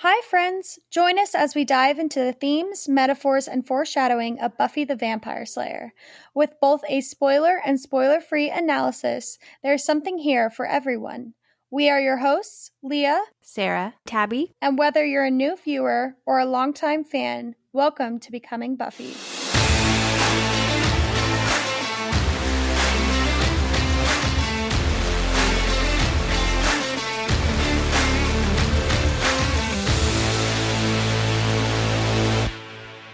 Hi, friends! Join us as we dive into the themes, metaphors, and foreshadowing of Buffy the Vampire Slayer. With both a spoiler and spoiler-free analysis, there's something here for everyone. We are your hosts, Leah, Sarah, Tabby, and whether you're a new viewer or a longtime fan, welcome to Becoming Buffy.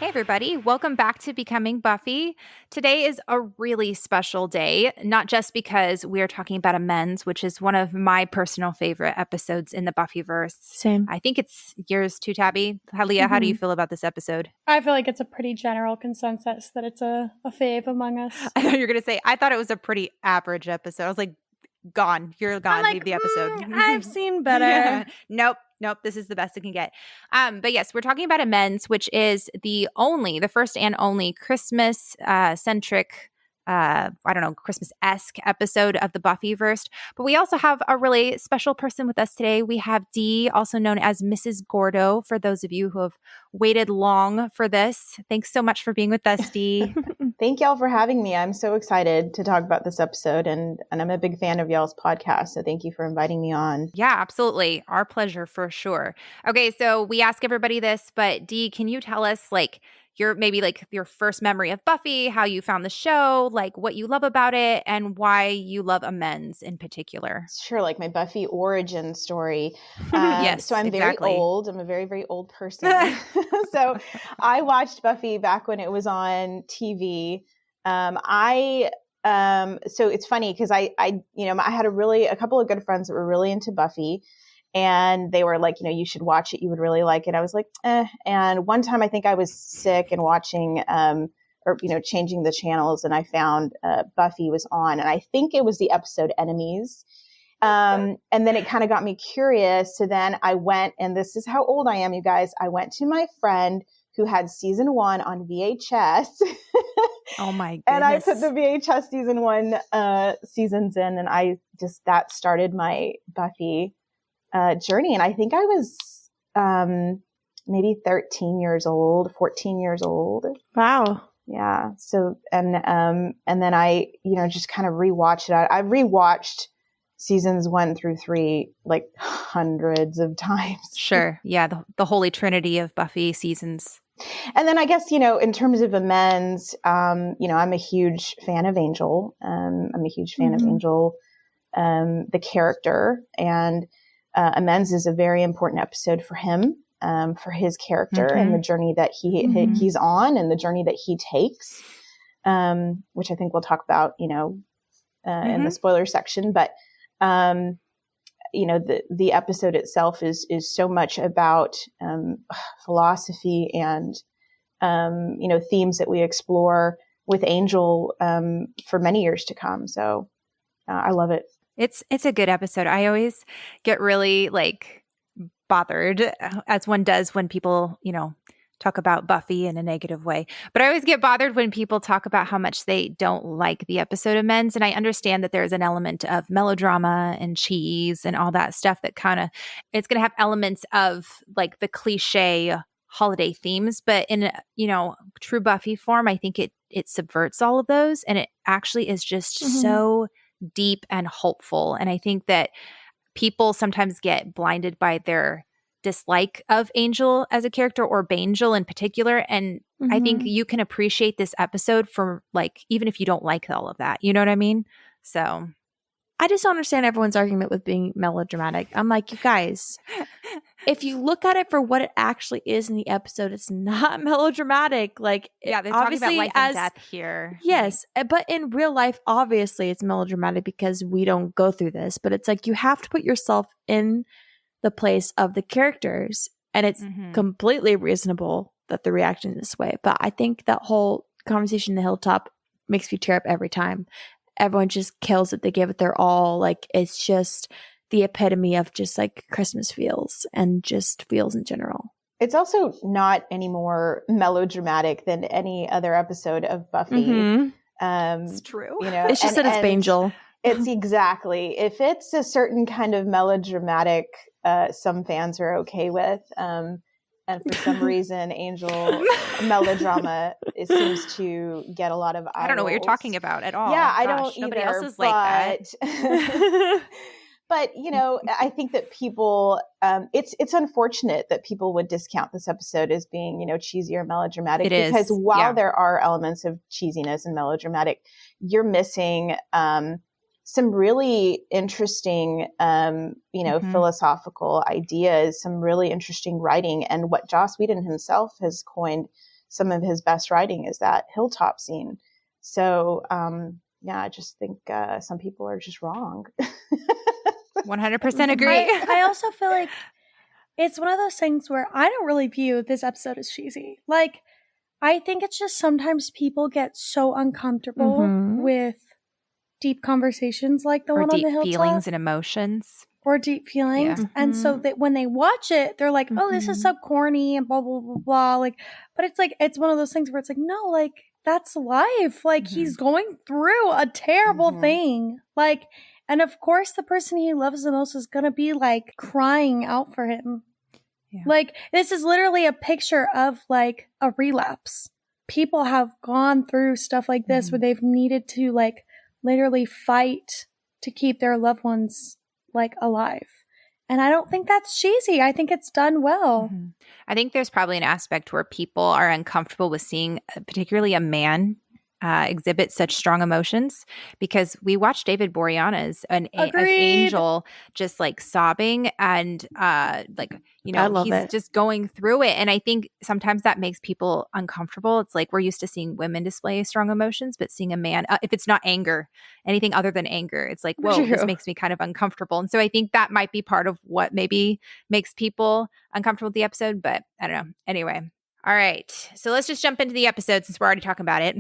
Hey everybody, welcome back to Becoming Buffy. Today is a really special day, not just because we are talking about Amends, which is one of my personal favorite episodes in the Buffyverse. Same. I think it's yours too, Tabby. Leah, how do you feel about this episode? I feel like it's a pretty general consensus that it's a fave among us. I know you're going to say, I thought it was a pretty average episode. I was like, gone. You're gone. Leave the episode. I've seen better. Nope, this is the best it can get. But yes, we're talking about Amends, which is the first and only Christmas centric, Christmas-esque episode of the Buffyverse. But we also have a really special person with us today. We have Dee, also known as Mrs. Gordo, for those of you who have waited long for this. Thanks so much for being with us, Dee. Thank y'all for having me. I'm so excited to talk about this episode, and I'm a big fan of y'all's podcast, so thank you for inviting me on. Yeah, absolutely. Our pleasure for sure. Okay, so we ask everybody this, but Dee, can you tell us your first memory of Buffy, how you found the show, like what you love about it, and why you love Amends in particular? Sure, like my Buffy origin story. Yes, so I'm exactly. very old. I'm a very, very old person. So I watched Buffy back when it was on TV. So it's funny because I had a couple of good friends that were really into Buffy. And they were like, you should watch it. You would really like it. I was like, eh. And one time I think I was sick and watching, changing the channels, and I found Buffy was on. And I think it was the episode Enemies. And then it kind of got me curious. So then I went, and this is how old I am, you guys. I went to my friend who had season 1 on VHS. Oh my goodness. And I put the VHS season 1 seasons in, and that started my Buffy journey. And I think I was maybe 13 years old, 14 years old. Wow. Yeah. So, and then I, just kind of rewatched it. I rewatched seasons 1 through 3 like hundreds of times. Sure. Yeah. The holy trinity of Buffy seasons. And then I guess, in terms of Amends, I'm a huge fan of Angel. I'm a huge fan of Angel, the character, and Amends is a very important episode for him, for his character and the journey that he's on and the journey that he takes, which I think we'll talk about, in the spoiler section. But, the episode itself is so much about philosophy and, themes that we explore with Angel for many years to come. So I love it. It's a good episode. I always get really bothered, as one does when people, talk about Buffy in a negative way. But I always get bothered when people talk about how much they don't like the episode Amends. And I understand that there's an element of melodrama and cheese and all that stuff that it's going to have elements of the cliche holiday themes. But in, true Buffy form, I think it subverts all of those. And it actually is just so deep and hopeful. And I think that people sometimes get blinded by their dislike of Angel as a character, or Bangel in particular. And I think you can appreciate this episode for even if you don't like all of that. You know what I mean? So I just don't understand everyone's argument with being melodramatic. I'm like, you guys, if you look at it for what it actually is in the episode, it's not melodramatic. They're talking about life and death here. Yes, but in real life, obviously, it's melodramatic because we don't go through this. But it's you have to put yourself in the place of the characters, and it's completely reasonable that they're reacting this way. But I think that whole conversation in the hilltop makes me tear up every time. Everyone just kills it. They give it their all. It's just the epitome of just Christmas feels and just feels in general. It's also not any more melodramatic than any other episode of Buffy. It's true. It's just that it's Bangel. It's exactly. If it's a certain kind of melodramatic some fans are okay with. And for some reason, Angel melodrama, it seems to get a lot of eye I don't know what you're rolls. talking about at all. Yeah, I Gosh, don't nobody either. else is like that. But, I think that people, it's unfortunate that people would discount this episode as being, cheesy or melodramatic. It because is, while yeah. there are elements of cheesiness and melodramatic, you're missing some really interesting, philosophical ideas, some really interesting writing. And what Joss Whedon himself has coined some of his best writing is that hilltop scene. So, I just think some people are just wrong. 100% agree. I also feel like it's one of those things where I don't really view this episode as cheesy. Like, I think it's just sometimes people get so uncomfortable with deep conversations like the one on the hilltop. Or deep feelings and emotions. Or deep feelings. Yeah. And so that when they watch it, they're like, oh, this is so corny and blah, blah, blah, blah. Like, but it's like, it's one of those things where it's like, no, like, that's life. Like, he's going through a terrible thing. Like, and of course, the person he loves the most is going to be like crying out for him. Yeah. Like, this is literally a picture of like a relapse. People have gone through stuff like this where they've needed to like literally fight to keep their loved ones like alive. And I don't think that's cheesy. I think it's done well. I think there's probably an aspect where people are uncomfortable with seeing particularly a man exhibit such strong emotions, because we watched David Boreanaz as Angel just like sobbing and he's just going through it. And I think sometimes that makes people uncomfortable. It's like we're used to seeing women display strong emotions, but seeing a man, if it's not anger, anything other than anger, it's like, whoa, this makes me kind of uncomfortable. And so I think that might be part of what maybe makes people uncomfortable with the episode, but I don't know. Anyway. All right. So let's just jump into the episode since we're already talking about it.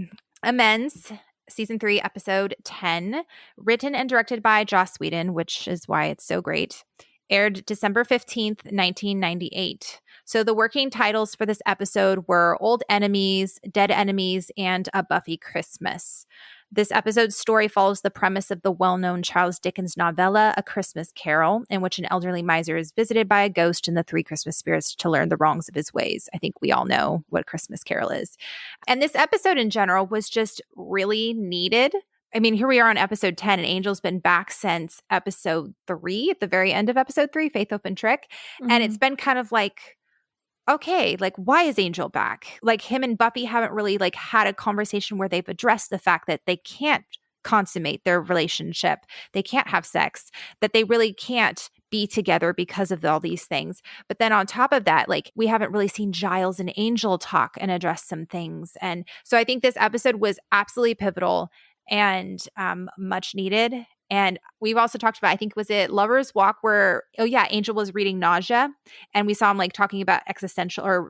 Amends, Season 3, Episode 10, written and directed by Joss Whedon, which is why it's so great, aired December 15th, 1998. So the working titles for this episode were Old Enemies, Dead Enemies, and A Buffy Christmas. This episode's story follows the premise of the well-known Charles Dickens novella, A Christmas Carol, in which an elderly miser is visited by a ghost and the three Christmas spirits to learn the wrongs of his ways. I think we all know what Christmas Carol is. And this episode in general was just really needed. I mean, here we are on episode 10, and Angel's been back since episode 3, at the very end of episode 3, Faith, Hope, and Trick. And it's been kind of like, okay, like, why is Angel back? Like, him and Buffy haven't really like had a conversation where they've addressed the fact that they can't consummate their relationship. They can't have sex, that they really can't be together because of all these things. But then on top of that, like, we haven't really seen Giles and Angel talk and address some things. And so I think this episode was absolutely pivotal and much needed. And we've also talked about, I think, was it Lover's Walk, where, Angel was reading Nausea, and we saw him like talking about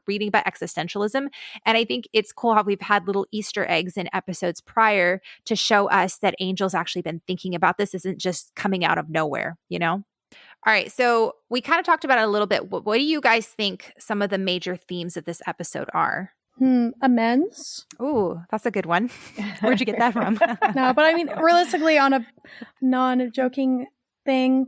reading about existentialism. And I think it's cool how we've had little Easter eggs in episodes prior to show us that Angel's actually been thinking about this, isn't just coming out of nowhere, All right, so we kind of talked about it a little bit. What do you guys think some of the major themes of this episode are? Amends. Ooh, that's a good one. Where'd you get that from? No, but I mean, realistically, on a non-joking thing,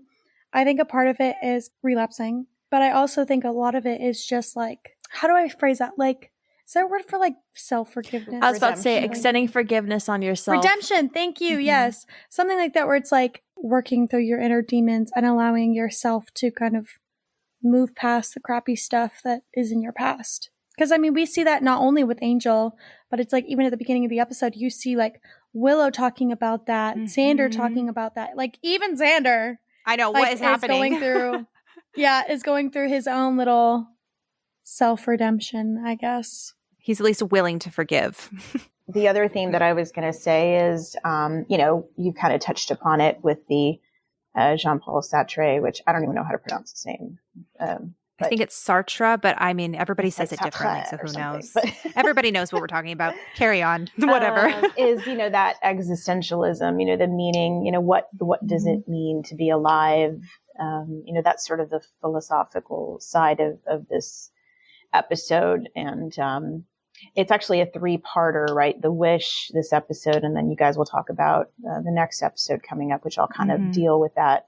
I think a part of it is relapsing. But I also think a lot of it is just like, how do I phrase that? Like, is there a word for like self-forgiveness? I was about to say extending forgiveness on yourself. Redemption. Thank you. Yes. Something like that, where it's like working through your inner demons and allowing yourself to kind of move past the crappy stuff that is in your past. Because, I mean, we see that not only with Angel, but it's like even at the beginning of the episode, you see like Willow talking about that, Xander talking about that. Like, even Xander. I know, what is happening. Is going through his own little self-redemption, I guess. He's at least willing to forgive. The other thing that I was going to say is, you kind of touched upon it with the Jean-Paul Sartre, which I don't even know how to pronounce his name. I think it's Sartre, but I mean, everybody says it differently, so who knows? Everybody knows what we're talking about. Carry on, whatever. Is, that existentialism, the meaning, what does it mean to be alive? That's sort of the philosophical side of this episode. And it's actually a 3-parter, right? The Wish, this episode, and then you guys will talk about the next episode coming up, which I'll kind of deal with that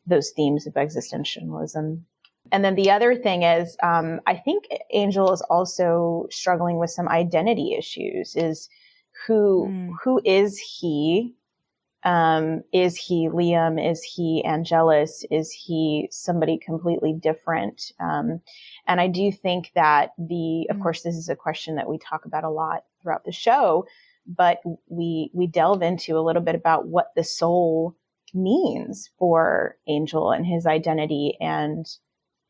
those themes of existentialism. And then the other thing is, I think Angel is also struggling with some identity issues. Is who is he? Is he Liam? Is he Angelus? Is he somebody completely different? And I do think that of course, this is a question that we talk about a lot throughout the show, but we delve into a little bit about what the soul means for Angel and his identity and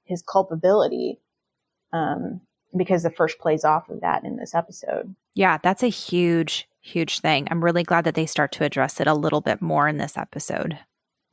his culpability, because the first plays off of that in this episode. Yeah, that's a huge, huge thing. I'm really glad that they start to address it a little bit more in this episode.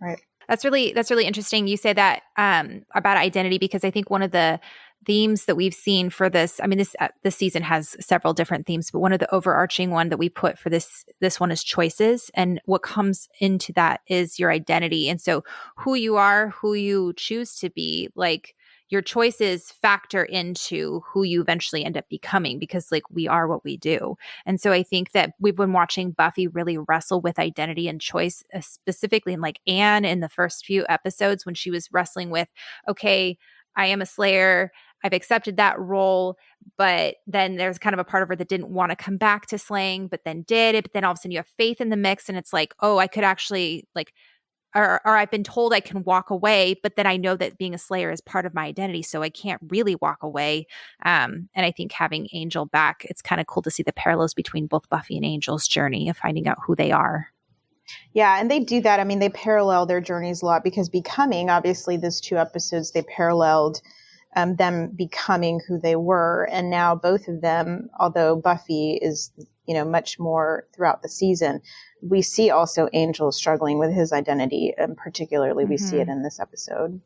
Right. That's really interesting. You say that about identity, because I think one of the themes that we've seen for this, I mean, this season has several different themes, but one of the overarching one that we put for this one is choices. And what comes into that is your identity. And so who you are, who you choose to be, like your choices factor into who you eventually end up becoming, because like we are what we do. And so I think that we've been watching Buffy really wrestle with identity and choice, specifically in like Anne in the first few episodes when she was wrestling with, okay, I am a Slayer. I've accepted that role, but then there's kind of a part of her that didn't want to come back to slaying, but then did it. But then all of a sudden you have faith in the mix, and it's like, oh, I could actually like, or I've been told I can walk away, but then I know that being a Slayer is part of my identity, so I can't really walk away. And I think having Angel back, it's kind of cool to see the parallels between both Buffy and Angel's journey of finding out who they are. Yeah, and they do that. I mean, they parallel their journeys a lot, because Becoming, obviously, those 2 episodes, they paralleled them becoming who they were. And now both of them, although Buffy is, much more throughout the season, we see also Angel struggling with his identity. And particularly, we see it in this episode.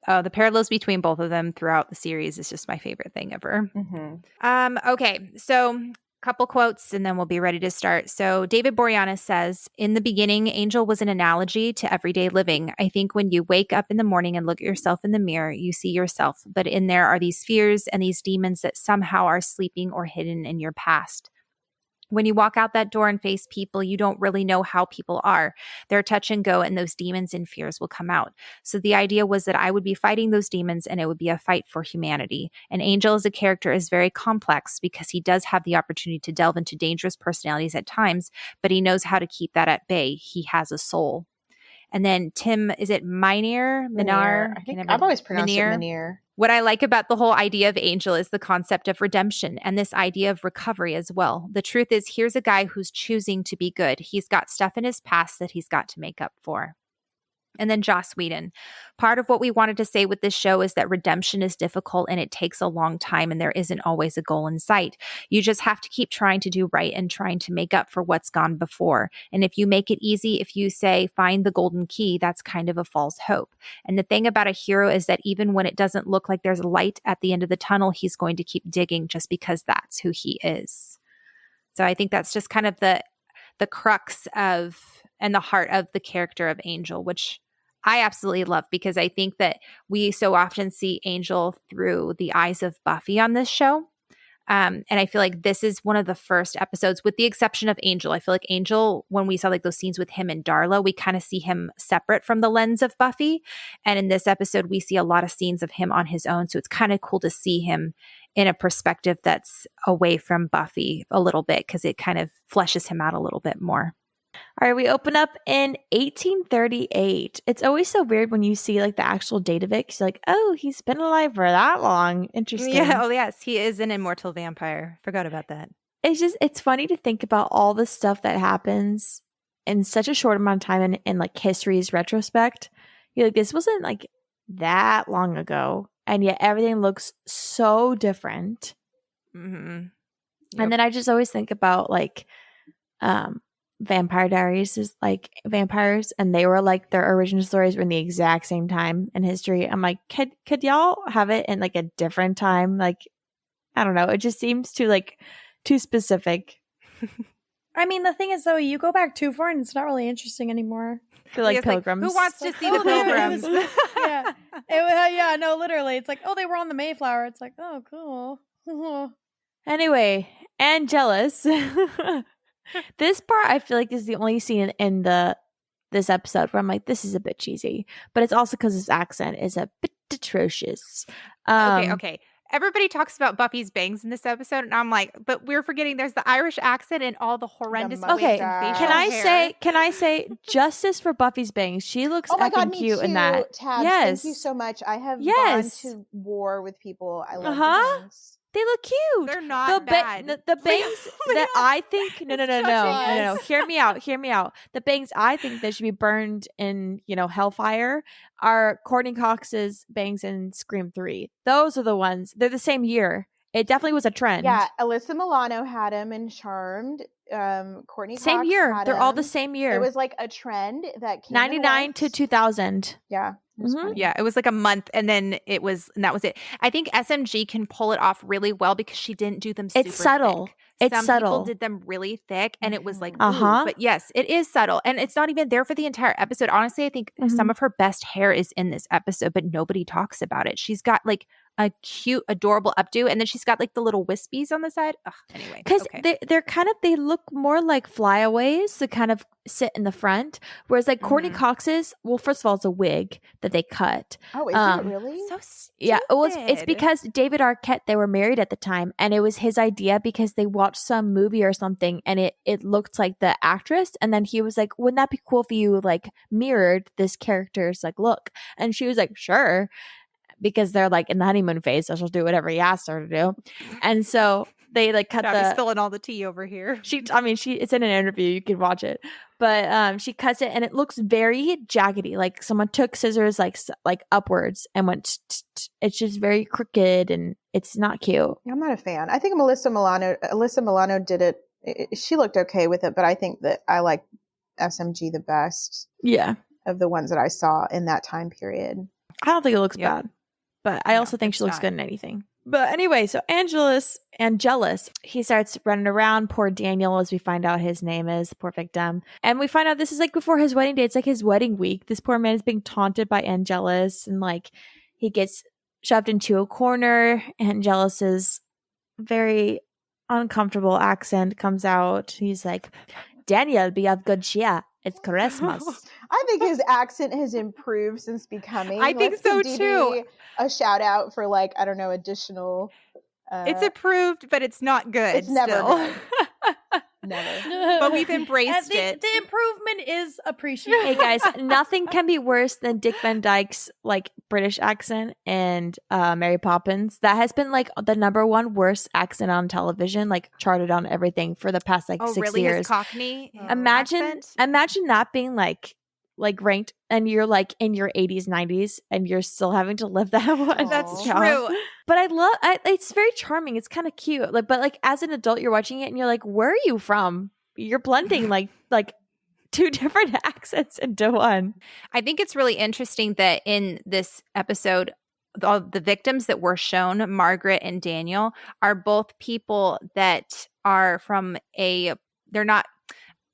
The parallels between both of them throughout the series is just my favorite thing ever. Okay, so couple quotes and then we'll be ready to start. So David Boreanaz says, in the beginning, Angel was an analogy to everyday living. I think when you wake up in the morning and look at yourself in the mirror, you see yourself, but in there are these fears and these demons that somehow are sleeping or hidden in your past. When you walk out that door and face people, you don't really know how people are. They're touch and go, and those demons and fears will come out. So the idea was that I would be fighting those demons, and it would be a fight for humanity. And Angel as a character is very complex because he does have the opportunity to delve into dangerous personalities at times, but he knows how to keep that at bay. He has a soul. And then Tim, is it Minear? I think I've always pronounced it Minear. What I like about the whole idea of Angel is the concept of redemption and this idea of recovery as well. The truth is, here's a guy who's choosing to be good. He's got stuff in his past that he's got to make up for. And then Joss Whedon. Part of what we wanted to say with this show is that redemption is difficult and it takes a long time, and there isn't always a goal in sight. You just have to keep trying to do right and trying to make up for what's gone before. And if you make it easy, if you say, find the golden key, that's kind of a false hope. And the thing about a hero is that even when it doesn't look like there's a light at the end of the tunnel, he's going to keep digging just because that's who he is. So I think that's just kind of the crux of and the heart of the character of Angel, which I absolutely love, because I think that we so often see Angel through the eyes of Buffy on this show. And I feel like this is one of the first episodes, with the exception of Angel. I feel like Angel, when we saw like those scenes with him and Darla, we kind of see him separate from the lens of Buffy. And in this episode, we see a lot of scenes of him on his own. So it's kind of cool to see him in a perspective that's away from Buffy a little bit, because it kind of fleshes him out a little bit more. All right, we open up in 1838. It's always so weird when you see like the actual date of it, because you're like, oh, he's been alive for that long. Interesting. Yeah. Oh, yes. He is an immortal vampire. Forgot about that. It's funny to think about all the stuff that happens in such a short amount of time in like history's retrospect. You're like, this wasn't like that long ago, and yet everything looks so different. Mm-hmm. Yep. And then I just always think about like, Vampire Diaries is like vampires, and they were like their original stories were in the exact same time in history. I'm like, could y'all have it in like a different time? Like, I don't know. It just seems too specific. I mean, the thing is, though, you go back too far and it's not really interesting anymore. They're like pilgrims. Who wants to see the pilgrims? Yeah, no, literally. It's like, oh, they were on the Mayflower. It's like, oh, cool. Anyway, Angelus. This part I feel like is the only scene in the this episode where I'm like, this is a bit cheesy, but it's also because his accent is a bit atrocious. Okay. Everybody talks about Buffy's bangs in this episode, and I'm like, but we're forgetting there's the Irish accent and all the horrendous wigs Okay, and facial can I say justice for Buffy's bangs? She looks effing cute in that. Tabs, yes, thank you so much. I have gone to war with people. I love the bangs. They look cute. They're not bad. The bangs that I think no. Hear me out. The bangs I think that should be burned in, hellfire are Courtney Cox's bangs in Scream 3. Those are the ones. They're the same year. It definitely was a trend. Yeah, Alyssa Milano had them in Charmed. Courtney Cox same year. had They're them. all the same year. It was like a trend that came 99 to 2000. Yeah. Yeah, it was like a month, and that was it. I think SMG can pull it off really well because she didn't do them super It's subtle. thick. It's Some people subtle. did them really thick, and it was like, Uh-huh. but yes, it is subtle, and it's not even there for the entire episode. Honestly, I think some of her best hair is in this episode, but nobody talks about it. She's got like a cute, adorable updo, and then she's got like the little wispies on the side. Ugh, anyway, because they're kind of, they look more like flyaways to kind of sit in the front, whereas like Courtney Cox's, well, first of all, it's a wig that they cut. Oh, is it really? So stupid. Yeah, well, it's because David Arquette, they were married at the time, and it was his idea because they watched some movie or something, and it looked like the actress, and then he was like, wouldn't that be cool if you like mirrored this character's like look? And she was like, sure, because they're like in the honeymoon phase, so she'll do whatever he asked her to do. And so they like cut Tabby's spilling all the tea over here. She it's in an interview, you can watch it, but she cuts it and it looks very jaggedy, like someone took scissors like upwards and went it's just very crooked and it's not cute. I'm not a fan. I think Alyssa Milano did it. She looked okay with it, but I think that I like SMG the best. Yeah, of the ones that I saw in that time period. I don't think it looks bad, but I also think she looks good in anything. But anyway, so Angelus, he starts running around. Poor Daniel, as we find out his name is, the poor victim. And we find out this is like before his wedding day. It's like his wedding week. This poor man is being taunted by Angelus, and like he gets shoved into a corner. Angelus's very uncomfortable accent comes out. He's like, Daniel, be of good cheer. It's Christmas. I think his accent has improved since becoming. I think so too. A shout out for like, I don't know, additional. It's approved, but it's not good. It's never still. good. Never. But we've embraced it. The improvement is appreciated. Hey guys, nothing can be worse than Dick Van Dyke's like British accent and Mary Poppins. That has been like the #1 worst accent on television, like charted on everything for the past like 6 really? years. His Cockney Imagine that being like ranked, and you're like in your 80s, 90s, and you're still having to live that one. That's true. But it's very charming. It's kind of cute. Like, but like as an adult, you're watching it and you're like, where are you from? You're blending like two different accents into one. I think it's really interesting that in this episode, all the victims that were shown, Margaret and Daniel, are both people that are from they're not.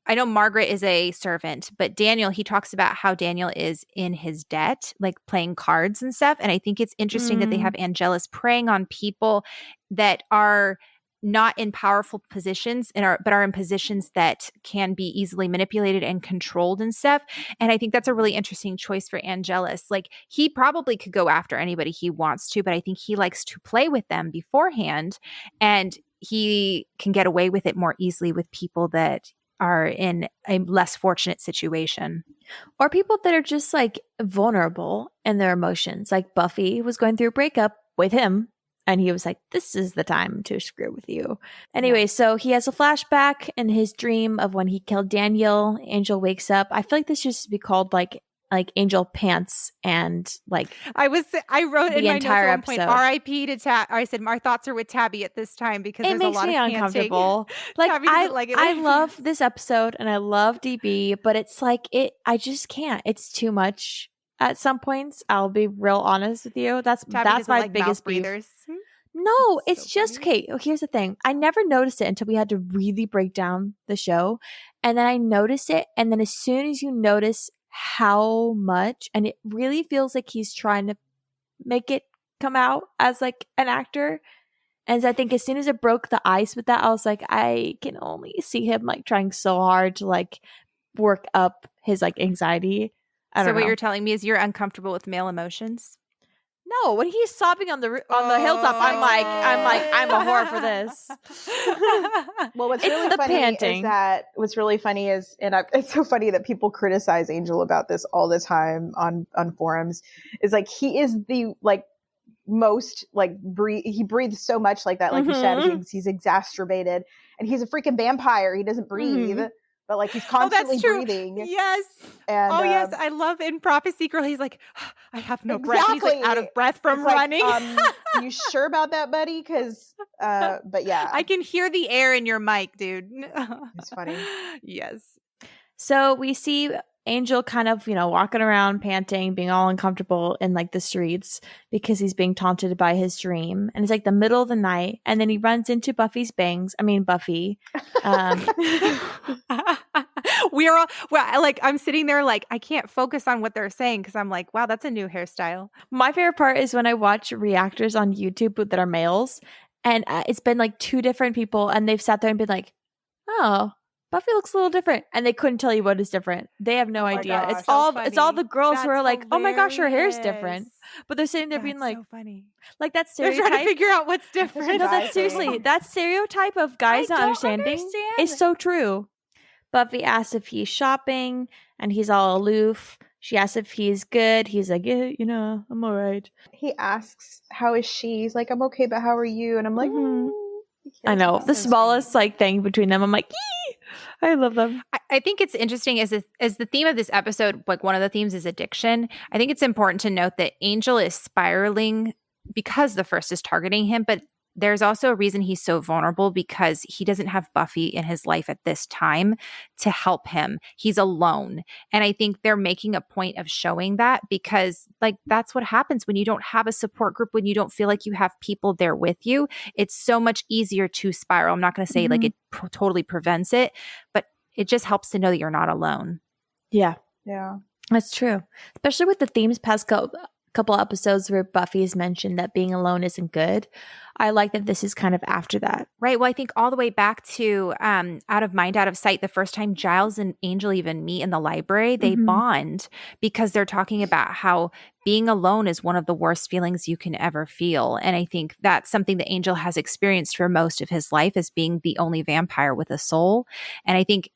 I know Margaret is a servant, but Daniel, he talks about how Daniel is in his debt, like playing cards and stuff. And I think it's interesting that they have Angelus preying on people that are not in powerful positions but are in positions that can be easily manipulated and controlled and stuff. And I think that's a really interesting choice for Angelus. Like he probably could go after anybody he wants to, but I think he likes to play with them beforehand, and he can get away with it more easily with people that are in a less fortunate situation. Or people that are just like vulnerable in their emotions. Like Buffy was going through a breakup with him, and he was like, this is the time to screw with you. Anyway, so he has a flashback in his dream of when he killed Daniel. Angel wakes up. I feel like this should be called like Angel Pants, and like I wrote in my notes at one point, episode. R.I.P. to Tabby. I said my thoughts are with Tabby at this time because it there's makes a lot me of uncomfortable. Like I love this episode and I love DB, but it's like I just can't. It's too much at some points. I'll be real honest with you. That's my biggest beef. No, it's just okay. Here's the thing. I never noticed it until we had to really break down the show, and then I noticed it, and then as soon as you notice how much, and it really feels like he's trying to make it come out as like an actor. And I think as soon as it broke the ice with that, I was like, I can only see him like trying so hard to like work up his like anxiety. I So don't what know. you're telling me is you're uncomfortable with male emotions? No, when he's sobbing on the hilltop, I'm like, I'm a whore for this. Well, what's It's really the funny panting. is, it's so funny that people criticize Angel about this all the time on forums, is like, he is the like most like he breathes so much like that, like you said, he's exacerbated, and he's a freaking vampire. He doesn't breathe, but like he's constantly breathing. Yes. And yes, I love in Prophecy Girl. He's like, I have no breath. He's exactly. like out of breath from It's like, running. you sure about that, buddy? Because but yeah, I can hear the air in your mic, dude. it's funny. Yes. So we see Angel kind of, walking around, panting, being all uncomfortable in like the streets because he's being taunted by his dream. And it's like the middle of the night. And then he runs into Buffy. We're all, like, I'm sitting there like, I can't focus on what they're saying because I'm like, wow, that's a new hairstyle. My favorite part is when I watch reactors on YouTube that are males. And it's been like two different people and they've sat there and been like, oh, Buffy looks a little different, and they couldn't tell you what is different. They have no idea. Gosh, it's all funny. the girls who are That's like, "Oh my gosh, her hair's hilarious. different," but they're sitting there being like, so funny. Like that They're stereotype. trying to figure out what's different. No, that's seriously that stereotype of guys not understanding is so true. Buffy asks if he's shopping, and he's all aloof. She asks if he's good. He's like, yeah, I'm all right. He asks, "How is she?" He's like, "I'm okay, but how are you?" And I'm like, I know the smallest like thing between them. I'm like, yee! I love them. I think it's interesting as the theme of this episode, like one of the themes is addiction. I think it's important to note that Angel is spiraling because the first is targeting him, but there's also a reason he's so vulnerable because he doesn't have Buffy in his life at this time to help him. He's alone. And I think they're making a point of showing that because like that's what happens when you don't have a support group, when you don't feel like you have people there with you. It's so much easier to spiral. I'm not going to say like it totally prevents it, but it just helps to know that you're not alone. Yeah. Yeah. That's true. Especially with the themes past couple episodes where Buffy's mentioned that being alone isn't good. I like that this is kind of after that. Right. Well, I think all the way back to Out of Mind, Out of Sight, the first time Giles and Angel even meet in the library, they bond because they're talking about how being alone is one of the worst feelings you can ever feel. And I think that's something that Angel has experienced for most of his life as being the only vampire with a soul. And I think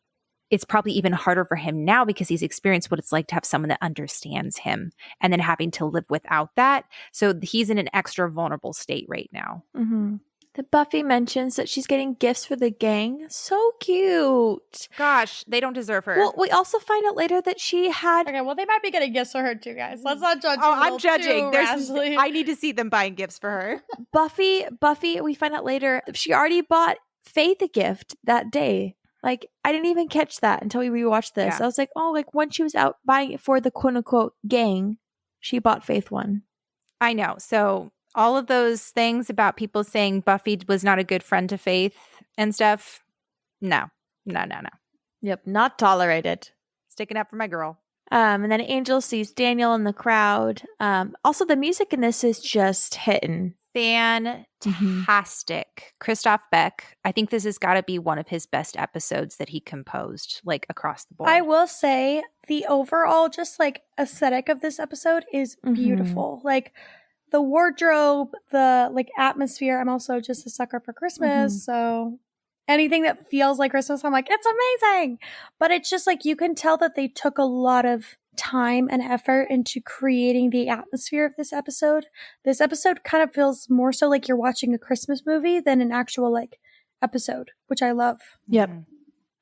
it's probably even harder for him now because he's experienced what it's like to have someone that understands him and then having to live without that. So he's in an extra vulnerable state right now. The Buffy mentions that she's getting gifts for the gang. So cute. Gosh, they don't deserve her. Well, we also find out later that she had... Okay, well, they might be getting gifts for her too, guys. Let's not judge. Oh, I'm judging. Rashly. I need to see them buying gifts for her. Buffy, we find out later, she already bought Faith a gift that day. Like, I didn't even catch that until we rewatched this. Yeah. I was like, oh, like when she was out buying it for the quote-unquote gang, she bought Faith one. I know. So all of those things about people saying Buffy was not a good friend to Faith and stuff, no. Yep, not tolerated. Sticking up for my girl. And then Angel sees Daniel in the crowd. Also, the music in this is just hitting. Fantastic. Christoph Beck. I think this has got to be one of his best episodes that he composed, like across the board. I will say the overall just like aesthetic of this episode is beautiful. Like the wardrobe, the like atmosphere. I'm also just a sucker for Christmas. So anything that feels like Christmas, I'm like, it's amazing. But it's just like you can tell that they took a lot of time and effort into creating the atmosphere of this episode. This episode kind of feels more so like you're watching a Christmas movie than an actual like episode, which I love. Yep.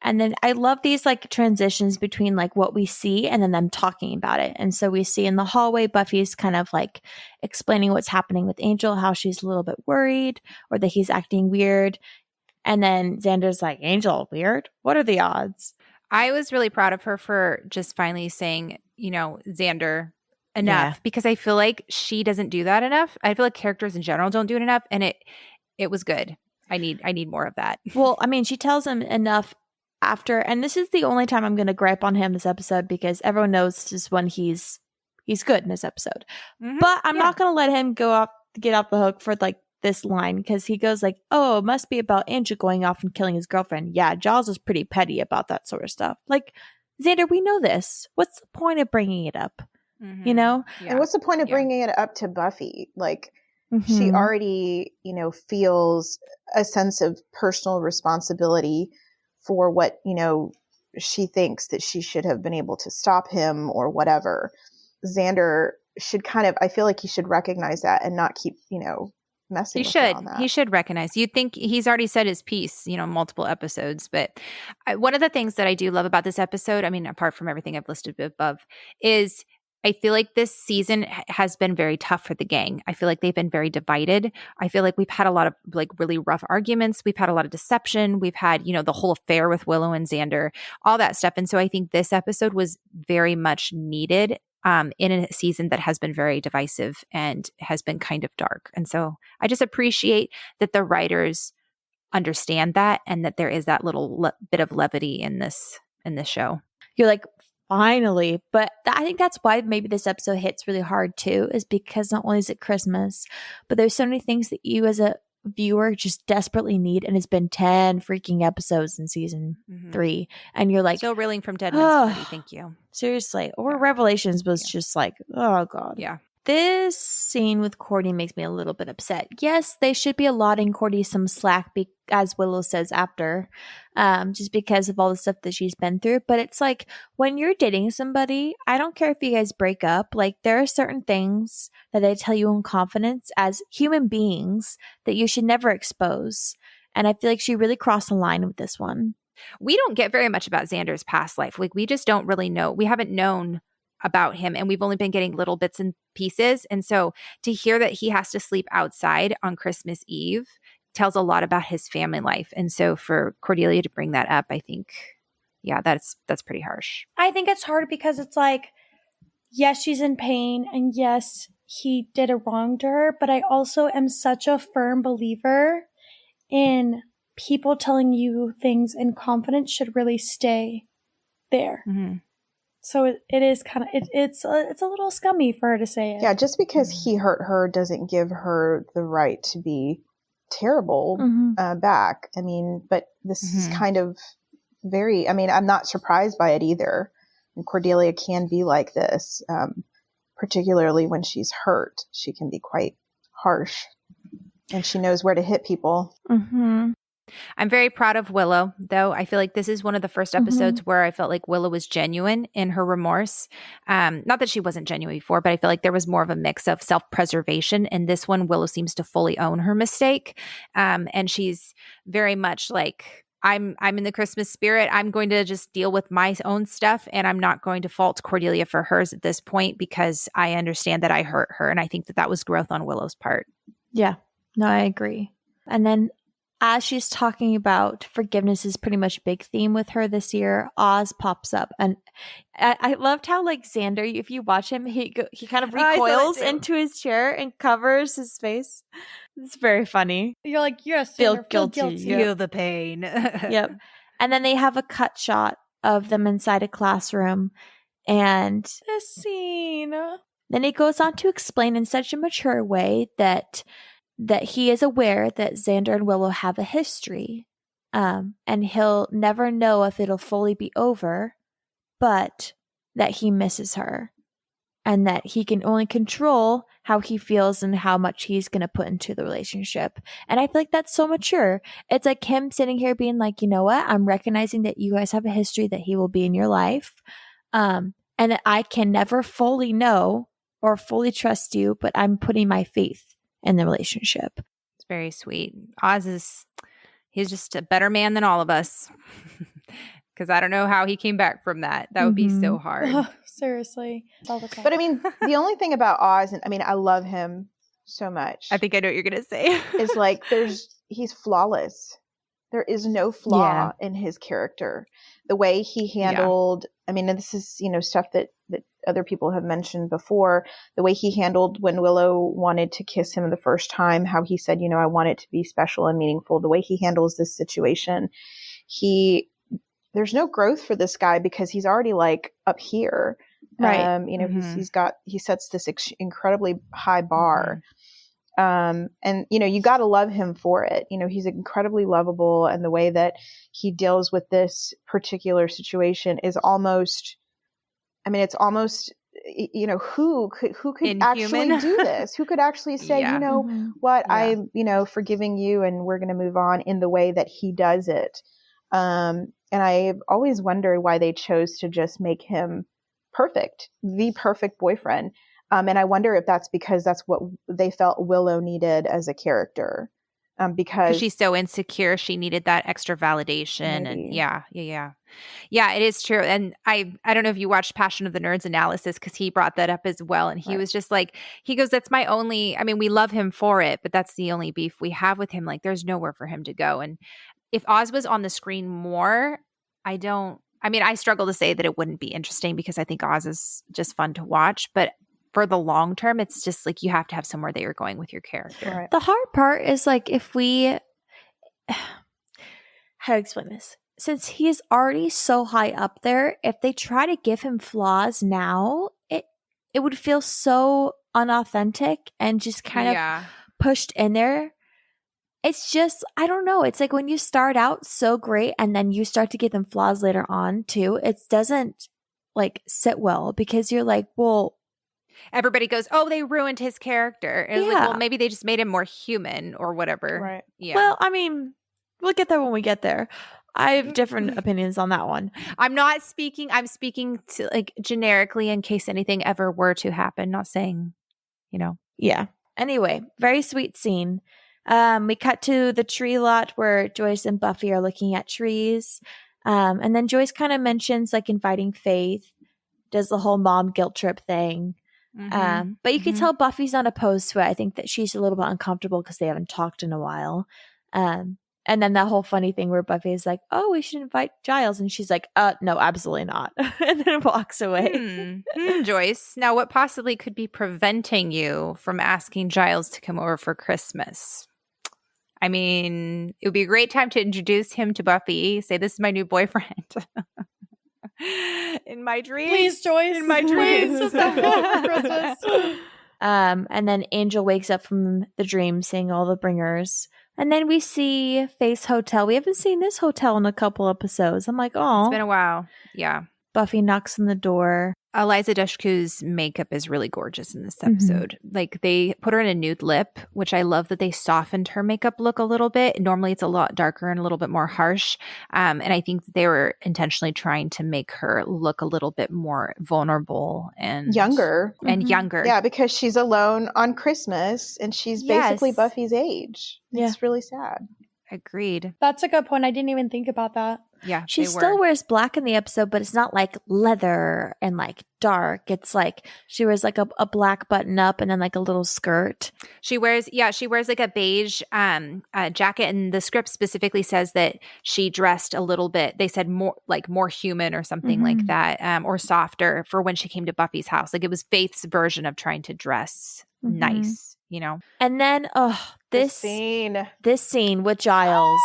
And then I love these like transitions between like what we see and then them talking about it. And so we see in the hallway, Buffy's kind of like explaining what's happening with Angel, how she's a little bit worried or that he's acting weird. And then Xander's like, Angel, weird? What are the odds? I was really proud of her for just finally saying, Xander enough because I feel like she doesn't do that enough. I feel like characters in general don't do it enough. And it was good. I need more of that. Well, I mean, she tells him enough after, and this is the only time I'm going to gripe on him this episode because everyone knows this is when he's good in this episode. But I'm not going to let him get off the hook for like this line because he goes like, oh, it must be about Angel going off and killing his girlfriend. Yeah, Giles is pretty petty about that sort of stuff. Like, Xander, we know this. What's the point of bringing it up? You know? Yeah. And what's the point of bringing it up to Buffy? Like, she Mhm. already, you know, feels a sense of personal responsibility for what, you know, she thinks that she should have been able to stop him or whatever. Xander should kind of, I feel like he should recognize that and not keep, you know, messing with her on that. He should recognize. You'd think he's already said his piece, you know, multiple episodes. But one of the things that I do love about this episode, I mean, apart from everything I've listed above, is I feel like this season has been very tough for the gang. I feel like they've been very divided. I feel like we've had a lot of like really rough arguments. We've had a lot of deception. We've had, you know, the whole affair with Willow and Xander, all that stuff. And so I think this episode was very much needed in a season that has been very divisive and has been kind of dark. And so I just appreciate that the writers understand that and that there is that little bit of levity in this show. You're like, finally. But I think that's why maybe this episode hits really hard too, is because not only is it Christmas, but there's so many things that you as a viewer just desperately need, and it's been 10 freaking episodes in season 3, and you're like, still reeling from Dead Man's Party. Thank you. Seriously. Or Revelations was just like, oh god. Yeah. This scene with Cordy makes me a little bit upset. Yes, they should be allotting Cordy some slack, as Willow says after, just because of all the stuff that she's been through. But it's like, when you're dating somebody, I don't care if you guys break up. Like, there are certain things that they tell you in confidence as human beings that you should never expose. And I feel like she really crossed the line with this one. We don't get very much about Xander's past life. Like, we just don't really know. We haven't known about him, and we've only been getting little bits and pieces. And so to hear that he has to sleep outside on Christmas Eve tells a lot about his family life. And so for Cordelia to bring that up, I think, yeah, that's pretty harsh. I think it's hard because it's like, yes, she's in pain, and yes, he did a wrong to her, but I also am such a firm believer in people telling you things in confidence should really stay there. Mm-hmm. So it is kind of, it's a little scummy for her to say it. Yeah, just because he hurt her doesn't give her the right to be terrible back. I mean, but this is kind of very, I mean, I'm not surprised by it either. And Cordelia can be like this, particularly when she's hurt. She can be quite harsh, and she knows where to hit people. Mm-hmm. I'm very proud of Willow, though. I feel like this is one of the first episodes where I felt like Willow was genuine in her remorse. Not that she wasn't genuine before, but I feel like there was more of a mix of self-preservation. In this one, Willow seems to fully own her mistake. And she's very much like, I'm in the Christmas spirit. I'm going to just deal with my own stuff, and I'm not going to fault Cordelia for hers at this point because I understand that I hurt her. And I think that was growth on Willow's part. Yeah, no, I agree. And then as she's talking about forgiveness is pretty much a big theme with her this year, Oz pops up. And I loved how, like, Xander, if you watch him, he kind of recoils into his chair and covers his face. It's very funny. You're like, yes, feel Xander, guilty. Feel the pain. Yep. And then they have a cut shot of them inside a classroom. And this scene. Then he goes on to explain in such a mature way that he is aware that Xander and Willow have a history, and he'll never know if it'll fully be over, but that he misses her, and that he can only control how he feels and how much he's going to put into the relationship. And I feel like that's so mature. It's like him sitting here being like, you know what? I'm recognizing that you guys have a history, that he will be in your life, and that I can never fully know or fully trust you, but I'm putting my faith in the relationship. It's very sweet. Oz he's just a better man than all of us. Because I don't know how he came back from that. That would be so hard. Seriously. All the time. But I mean, the only thing about Oz, and I mean, I love him so much. I think I know what you're going to say. Is like, he's flawless. There is no flaw in his character. The way he handled, I mean, and this is, stuff that other people have mentioned before, the way he handled when Willow wanted to kiss him the first time, how he said, I want it to be special and meaningful. The way he handles this situation, there's no growth for this guy because he's already like up here. Right. He sets this incredibly high bar. And, you got to love him for it. He's incredibly lovable. And the way that he deals with this particular situation is almost, it's almost, who could Inhuman. actually do this? Who could actually say, Yeah. what, Yeah. I'm, forgiving you and we're going to move on in the way that he does it. And I've always wondered why they chose to just make him perfect, the perfect boyfriend. And I wonder if that's because that's what they felt Willow needed as a character. Because she's so insecure, she needed that extra validation. Maybe. And yeah, it is true. And I don't know if you watched Passion of the Nerds analysis, because he brought that up as well. And he was just like, he goes, that's my only, we love him for it, but that's the only beef we have with him. Like, there's nowhere for him to go. And if Oz was on the screen more, I struggle to say that it wouldn't be interesting, because I think Oz is just fun to watch. But for the long term, it's just like you have to have somewhere that you're going with your character. Right. The hard part is like, if we, how to explain this? Since he is already so high up there, if they try to give him flaws now, it would feel so unauthentic and just kind of pushed in there. It's just, I don't know. It's like when you start out so great and then you start to give them flaws later on too, it doesn't like sit well, because you're like, well, everybody goes, oh, they ruined his character. And it's like, well, maybe they just made him more human or whatever. Right. Yeah. Well, we'll get there when we get there. I have different opinions on that one. I'm speaking to like generically in case anything ever were to happen, not saying, Yeah. Anyway, very sweet scene. We cut to the tree lot where Joyce and Buffy are looking at trees. And then Joyce kind of mentions like inviting Faith, does the whole mom guilt trip thing. But you can tell Buffy's not opposed to it. I think that she's a little bit uncomfortable because they haven't talked in a while. And then that whole funny thing where Buffy is like, oh, we should invite Giles. And she's like, no, absolutely not. And then walks away. Joyce, now what possibly could be preventing you from asking Giles to come over for Christmas? It would be a great time to introduce him to Buffy. Say, this is my new boyfriend. In my dreams. Please, Joyce. In my dreams. Please, just have him over for Christmas. And then Angel wakes up from the dream seeing all the bringers. And then we see Faith's hotel. We haven't seen this hotel in a couple episodes. I'm like, oh. It's been a while. Yeah. Buffy knocks on the door. Eliza Dushku's makeup is really gorgeous in this episode. Like, they put her in a nude lip, which I love that they softened her makeup look a little bit. Normally it's a lot darker and a little bit more harsh. And I think they were intentionally trying to make her look a little bit more vulnerable and younger. Yeah, because she's alone on Christmas and she's basically Buffy's age. It's really sad. Agreed. That's a good point. I didn't even think about that. Yeah, she still wears black in the episode, but it's not like leather and like dark. It's like she wears like a black button up and then like a little skirt. She wears like a beige jacket, and the script specifically says that she dressed a little bit. They said more human or something like that, or softer for when she came to Buffy's house. Like, it was Faith's version of trying to dress nice. And then this scene with Giles.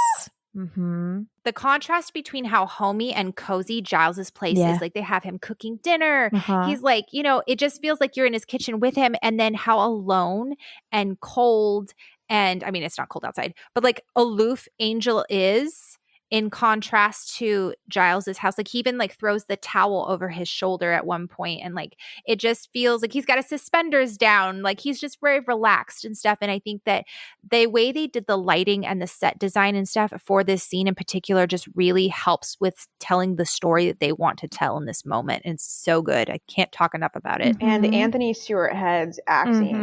The contrast between how homey and cozy Giles's place is. Like, they have him cooking dinner. He's like, it just feels like you're in his kitchen with him. And then how alone and cold, and it's not cold outside, but like aloof Angel is in contrast to Giles's house. Like, he even like throws the towel over his shoulder at one point, and like it just feels like he's got his suspenders down. Like, he's just very relaxed and stuff. And I think that the way they did the lighting and the set design and stuff for this scene in particular just really helps with telling the story that they want to tell in this moment. And it's so good. I can't talk enough about it. And Anthony Stewart Head's acting.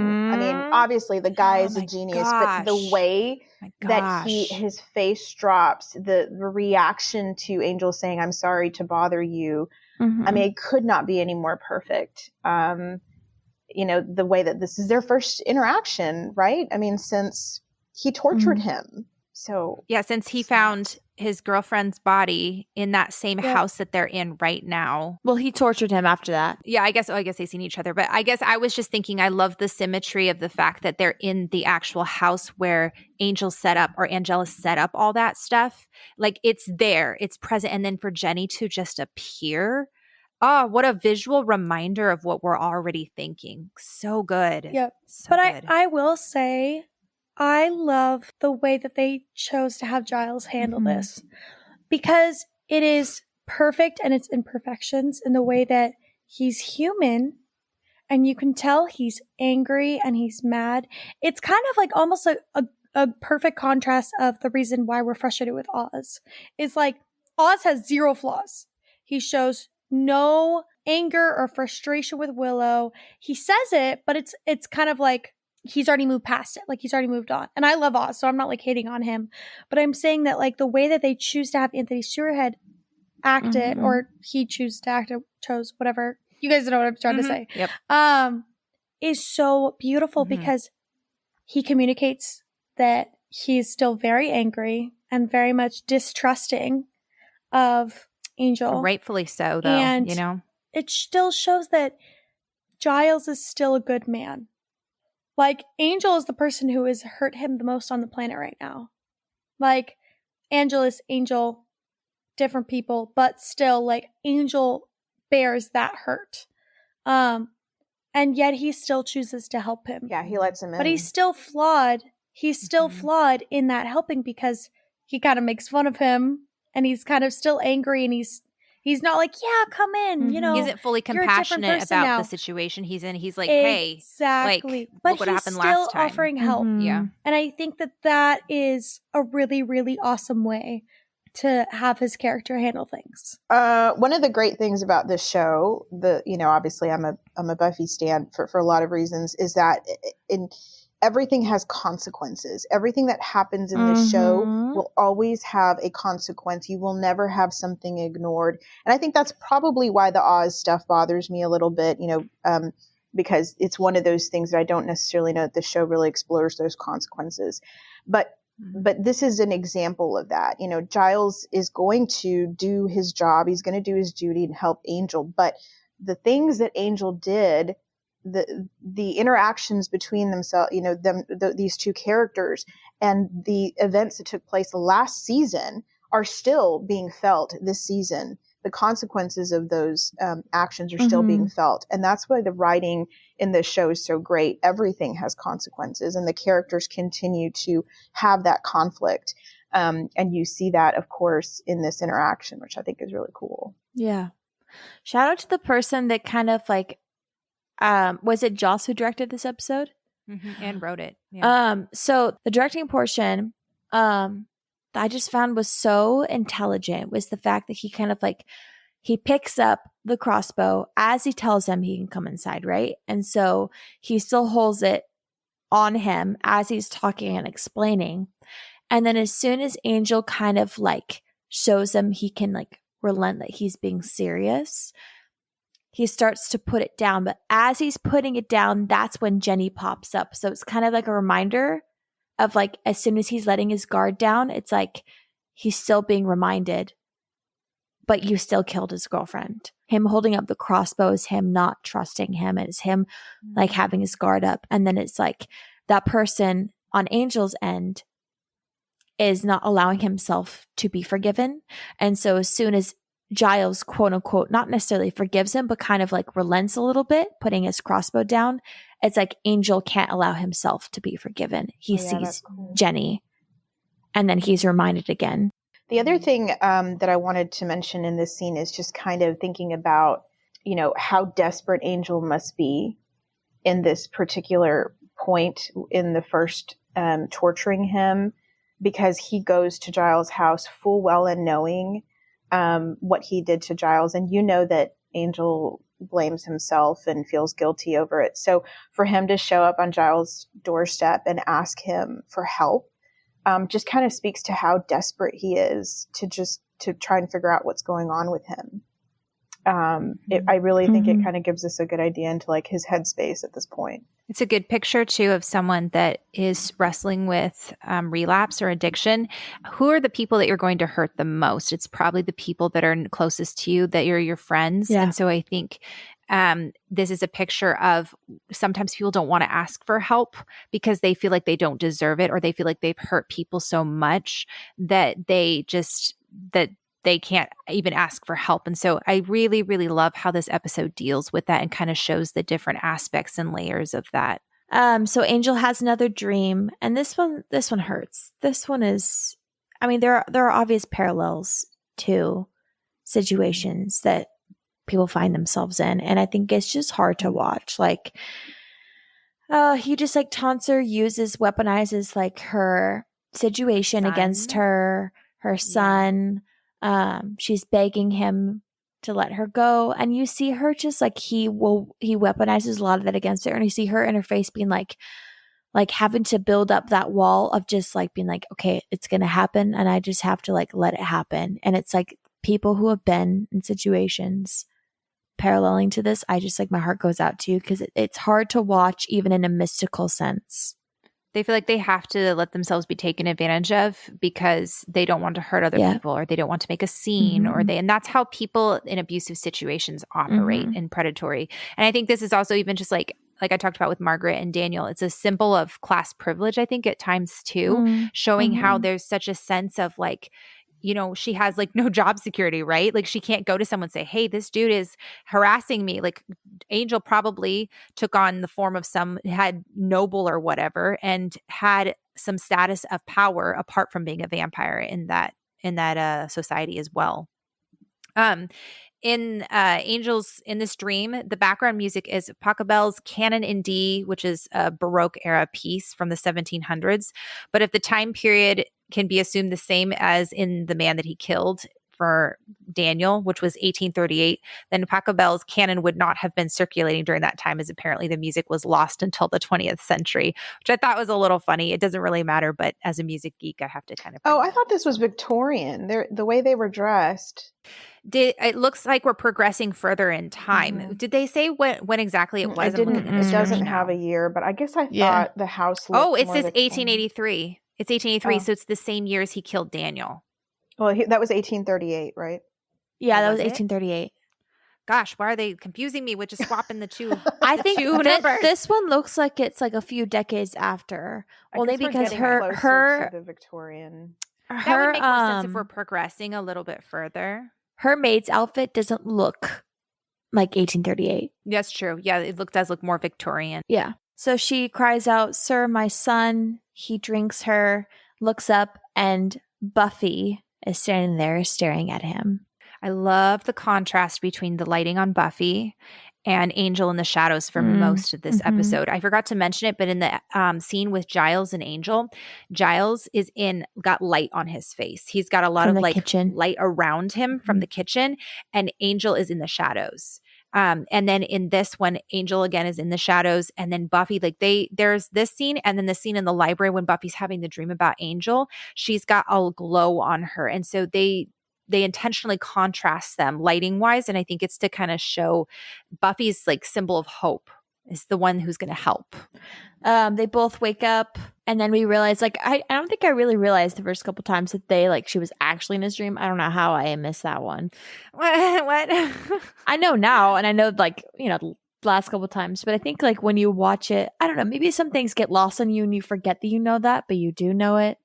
Obviously the guy is a genius, but the way that his face drops, the reaction to Angel saying, "I'm sorry to bother you." It could not be any more perfect. The way that this is their first interaction, right? Since he tortured him. So since he found his girlfriend's body in that same house that they're in right now. Well, he tortured him after that. Yeah, I guess they've seen each other. But I guess I was just thinking, I love the symmetry of the fact that they're in the actual house where Angel set up, or Angela set up all that stuff. Like, it's there, it's present. And then for Jenny to just appear, what a visual reminder of what we're already thinking. So good. Yep. So But good. I will say, I love the way that they chose to have Giles handle this, because it is perfect and its imperfections in the way that he's human and you can tell he's angry and he's mad. It's kind of like almost a perfect contrast of the reason why we're frustrated with Oz. It's like Oz has zero flaws. He shows no anger or frustration with Willow. He says it, but it's kind of like he's already moved past it. Like he's already moved on. And I love Oz, so I'm not like hating on him. But I'm saying that like the way that they choose to have Anthony Stewart act it, or he chose to act it, chose whatever. You guys know what I'm trying to say. Yep. Is so beautiful because he communicates that he's still very angry and very much distrusting of Angel. Rightfully so, though, And you know? It still shows that Giles is still a good man. Like, Angel is the person who has hurt him the most on the planet right now. Like, Angel, different people, but still, like, Angel bears that hurt. And yet he still chooses to help him. Yeah, he lets him in. But he's still flawed. He's still flawed in that helping because he kind of makes fun of him and he's kind of still angry and he's not like, yeah, come in, you know. He isn't fully compassionate about the situation he's in. He's like, hey, exactly. Like, but look what he's happened still last time. offering help. Yeah. And I think that is a really, really awesome way to have his character handle things. One of the great things about this show, obviously I'm a Buffy stan for a lot of reasons, is that everything has consequences. Everything that happens in this show will always have a consequence. You will never have something ignored. And I think that's probably why the Oz stuff bothers me a little bit, because it's one of those things that I don't necessarily know that the show really explores those consequences. But this is an example of that. Giles is going to do his job. He's going to do his duty and help Angel. But the things that Angel did, the interactions between themselves, these two characters and the events that took place last season are still being felt this season. The consequences of those actions are still being felt. And that's why the writing in this show is so great. Everything has consequences and the characters continue to have that conflict. And you see that, of course, in this interaction, which I think is really cool. Yeah. Shout out to the person that kind of like, was it Joss who directed this episode? And wrote it. Yeah. So the directing portion, I just found was so intelligent was the fact that he kind of like, he picks up the crossbow as he tells him he can come inside, right? And so he still holds it on him as he's talking and explaining. And then as soon as Angel kind of like shows him he can like relent that he's being serious, he starts to put it down. But as he's putting it down, that's when Jenny pops up. So it's kind of like a reminder of like, as soon as he's letting his guard down, it's like he's still being reminded, but you still killed his girlfriend. Him holding up the crossbow is him not trusting him. It's him like having his guard up. And then it's like that person on Angel's end is not allowing himself to be forgiven. And so as soon as Giles, quote unquote, not necessarily forgives him, but kind of like relents a little bit, putting his crossbow down, it's like Angel can't allow himself to be forgiven. He sees Jenny and then he's reminded again. The other thing that I wanted to mention in this scene is just kind of thinking about, how desperate Angel must be in this particular point in the first torturing him, because he goes to Giles' house full well and knowing what he did to Giles. And that Angel blames himself and feels guilty over it. So for him to show up on Giles' doorstep and ask him for help just kind of speaks to how desperate he is to try and figure out what's going on with him. I really think it kind of gives us a good idea into like his headspace at this point. It's a good picture too of someone that is wrestling with relapse or addiction. Who are the people that you're going to hurt the most? It's probably the people that are closest to you, that you're your friends. Yeah. And so I think this is a picture of sometimes people don't want to ask for help because they feel like they don't deserve it, or they feel like they've hurt people so much that they can't even ask for help. And so I really, really love how this episode deals with that and kind of shows the different aspects and layers of that. So Angel has another dream, and this one hurts. This one is, I mean, there are obvious parallels to situations that people find themselves in, and I think it's just hard to watch. Like, he just like taunts her, weaponizes like her situation against her son. She's begging him to let her go, and you see her just like he weaponizes a lot of that against her, and you see her in her face being like having to build up that wall of just like being like, okay, it's gonna happen, and I just have to like let it happen. And it's like people who have been in situations paralleling to this, I just like my heart goes out to you, because it's hard to watch even in a mystical sense. They feel like they have to let themselves be taken advantage of because they don't want to hurt other people, or they don't want to make a scene, and that's how people in abusive situations operate in predatory. And I think this is also even just like I talked about with Margaret and Daniel, it's a symbol of class privilege, I think, at times too, showing how there's such a sense of like, you know, she has like no job security, right? Like she can't go to someone and say, hey, this dude is harassing me. Like Angel probably took on the form of had noble or whatever, and had some status of power apart from being a vampire in that society as well. In Angels in this dream, the background music is Pachelbel's Canon in D, which is a Baroque era piece from the 1700s. But if the time period can be assumed the same as in The Man That He Killed for Daniel, which was 1838, then Pachelbel's canon would not have been circulating during that time, as apparently the music was lost until the 20th century, which I thought was a little funny. It doesn't really matter, but as a music geek, I have to kind of... I thought this was Victorian. The way they were dressed. It looks like we're progressing further in time. Did they say when exactly it was? It doesn't have a year, but I guess I thought the house looked it says 1883. It's 1883, so it's the same year as he killed Daniel. Well, that was 1838, right? Yeah, that was 1838. Gosh, why are they confusing me with just swapping the two? I think this one looks like it's like a few decades after. Only because her the Victorian. That would make more sense if we're progressing a little bit further. Her maid's outfit doesn't look like 1838. That's true. Yeah, it does look more Victorian. Yeah. So she cries out, "Sir, my son." He drinks her, looks up, and Buffy is standing there staring at him. I love the contrast between the lighting on Buffy and Angel in the shadows for most of this episode. I forgot to mention it, but in the scene with Giles and Angel, Giles is got light on his face. He's got a lot of like kitchen light around him from the kitchen, and Angel is in the shadows. And then in this one, Angel again is in the shadows, and then Buffy, like there's this scene, and then the scene in the library when Buffy's having the dream about Angel, she's got a glow on her. And so they intentionally contrast them lighting wise. And I think it's to kind of show Buffy's like symbol of hope is the one who's going to help. They both wake up, and then we realize, like, I don't think I really realized the first couple times that she was actually in his dream. I don't know how I missed that one. What? I know now, and I know, like, you know, the last couple times, but I think like when you watch it, I don't know, maybe some things get lost on you and you forget that you know that, but you do know it.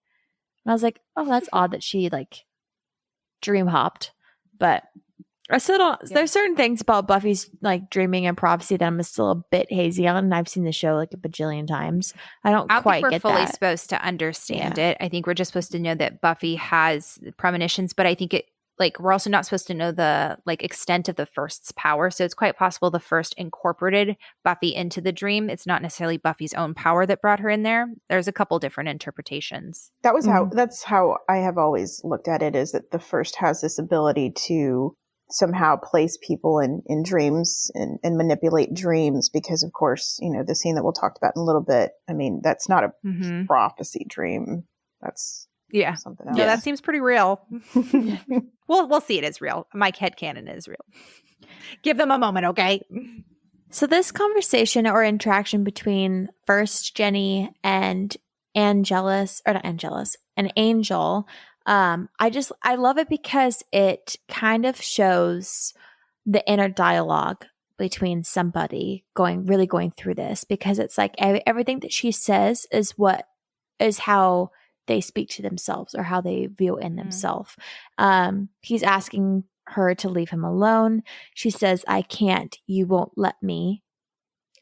And I was like, oh, that's odd that she like dream hopped, but I still don't. Yeah. There's certain things about Buffy's like dreaming and prophecy that I'm still a bit hazy on, and I've seen the show like a bajillion times. I don't quite think we're fully that. Supposed to understand it. I think we're just supposed to know that Buffy has premonitions, but I think we're also not supposed to know the like extent of the First's power. So it's quite possible the First incorporated Buffy into the dream. It's not necessarily Buffy's own power that brought her in there. There's a couple different interpretations. That's how I have always looked at it, is that the First has this ability to somehow place people in dreams and manipulate dreams, because of course, you know, the scene that we'll talk about in a little bit, I mean, that's not a prophecy dream. That's something else. Yeah, that seems pretty real. We'll see it as real. My headcanon is real. Give them a moment, okay? So this conversation or interaction between first Jenny and Angel, I love it because it kind of shows the inner dialogue between somebody going through this, because it's like everything that she says is how they speak to themselves or how they view in themselves. He's asking her to leave him alone. She says, I can't. You won't let me.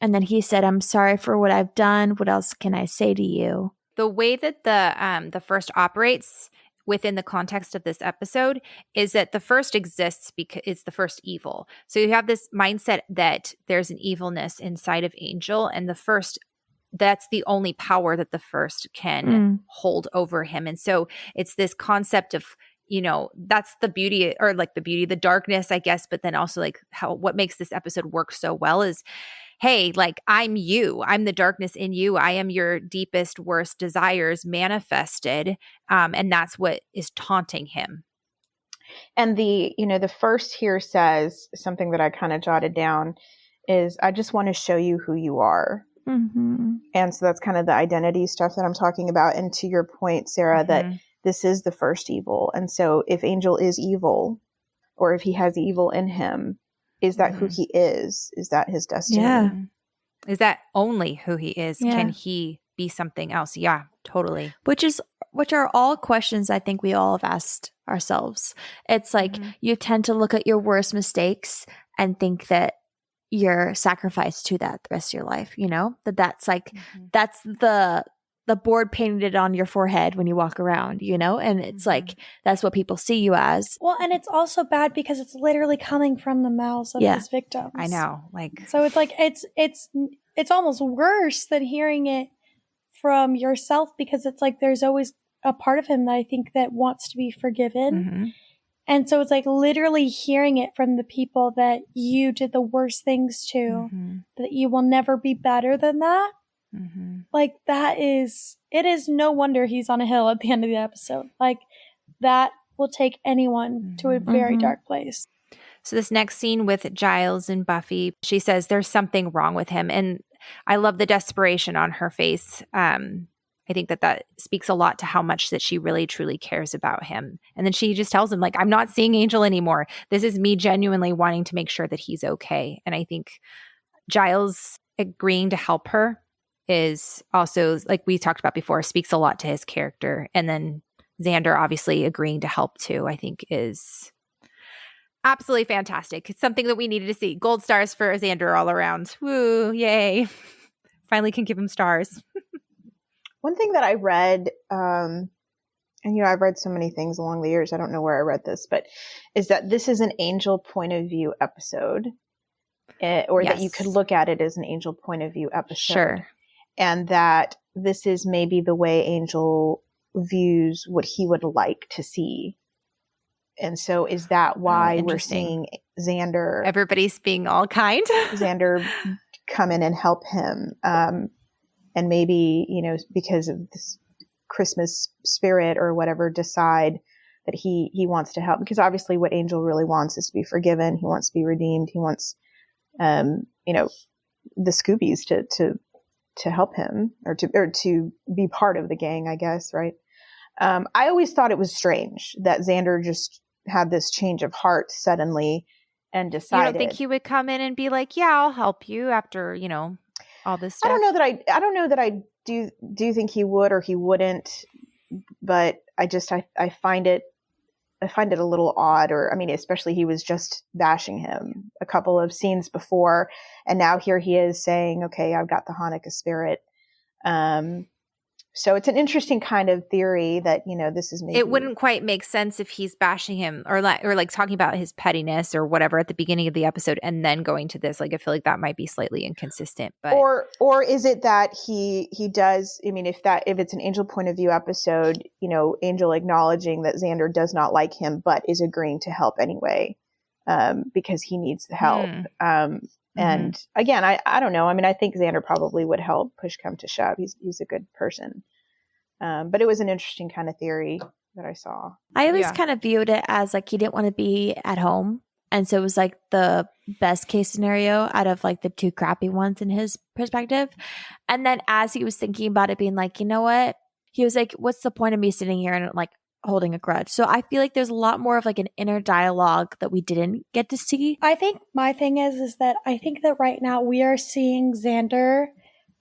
And then he said, I'm sorry for what I've done. What else can I say to you? The way that the first operates within the context of this episode is that the first exists because it's the first evil. So you have this mindset that there's an evilness inside of Angel, and the first, that's the only power that the first can hold over him. And so it's this concept of, you know, that's the beauty, or like the beauty, the darkness, I guess, but then also like what makes this episode work so well is, hey, like I'm you. I'm the darkness in you. I am your deepest, worst desires manifested. And that's what is taunting him. And the first here says something that I kind of jotted down is, I just want to show you who you are. Mm-hmm. And so that's kind of the identity stuff that I'm talking about. And to your point, Sarah, that this is the first evil. And so if Angel is evil, or if he has evil in him, is that who he is? Is that his destiny? Yeah. Is that only who he is? Yeah. Can he be something else? Yeah, totally. Which are all questions I think we all have asked ourselves. It's like you tend to look at your worst mistakes and think that you're sacrificed to that the rest of your life, you know? That's like that's the board painted on your forehead when you walk around, you know? And it's like that's what people see you as. Well, and it's also bad because it's literally coming from the mouths of his victims. I know. Like, so it's like it's almost worse than hearing it from yourself, because it's like there's always a part of him that I think that wants to be forgiven. And so it's like literally hearing it from the people that you did the worst things to, that you will never be better than that. Like it is no wonder he's on a hill at the end of the episode. Like that will take anyone to a very dark place. So this next scene with Giles and Buffy, she says there's something wrong with him. And I love the desperation on her face. I think that speaks a lot to how much that she really, truly cares about him. And then she just tells him, like, I'm not seeing Angel anymore. This is me genuinely wanting to make sure that he's okay. And I think Giles agreeing to help her is also, like we talked about before, speaks a lot to his character. And then Xander obviously agreeing to help too, I think is absolutely fantastic. It's something that we needed to see. Gold stars for Xander all around. Woo, yay. Finally can give him stars. One thing that I read, and I've read so many things along the years, I don't know where I read this, but is that this is an Angel point of view episode, or that you could look at it as an Angel point of view episode. Sure. And that this is maybe the way Angel views what he would like to see. And so is that why we're seeing Xander? Everybody's being all kind. Xander come in and help him. And maybe, because of this Christmas spirit or whatever, decide that he wants to help. Because obviously what Angel really wants is to be forgiven. He wants to be redeemed. He wants, the Scoobies to help him or to be part of the gang, I guess. Right. I always thought it was strange that Xander just had this change of heart suddenly and decided. You don't think he would come in and be like, yeah, I'll help you after, all this stuff? I don't know that I do think he would or he wouldn't, but I find it a little odd, especially he was just bashing him a couple of scenes before, and now here he is saying, okay, I've got the Hanukkah spirit. So it's an interesting kind of theory that, this is maybe. It wouldn't quite make sense if he's bashing him or like talking about his pettiness or whatever at the beginning of the episode and then going to this. Like, I feel like that might be slightly inconsistent. But or is it that he does? If it's an Angel point of view episode, Angel acknowledging that Xander does not like him, but is agreeing to help anyway, because he needs the help. And again, I don't know. I think Xander probably would help push come to shove. He's a good person. But it was an interesting kind of theory that I saw. I always kind of viewed it as like he didn't want to be at home. And so it was like the best case scenario out of like the two crappy ones in his perspective. And then as he was thinking about it, being like, you know what? He was like, what's the point of me sitting here and like holding a grudge? So I feel like there's a lot more of like an inner dialogue that we didn't get to see. I think my thing is that I think that right now we are seeing Xander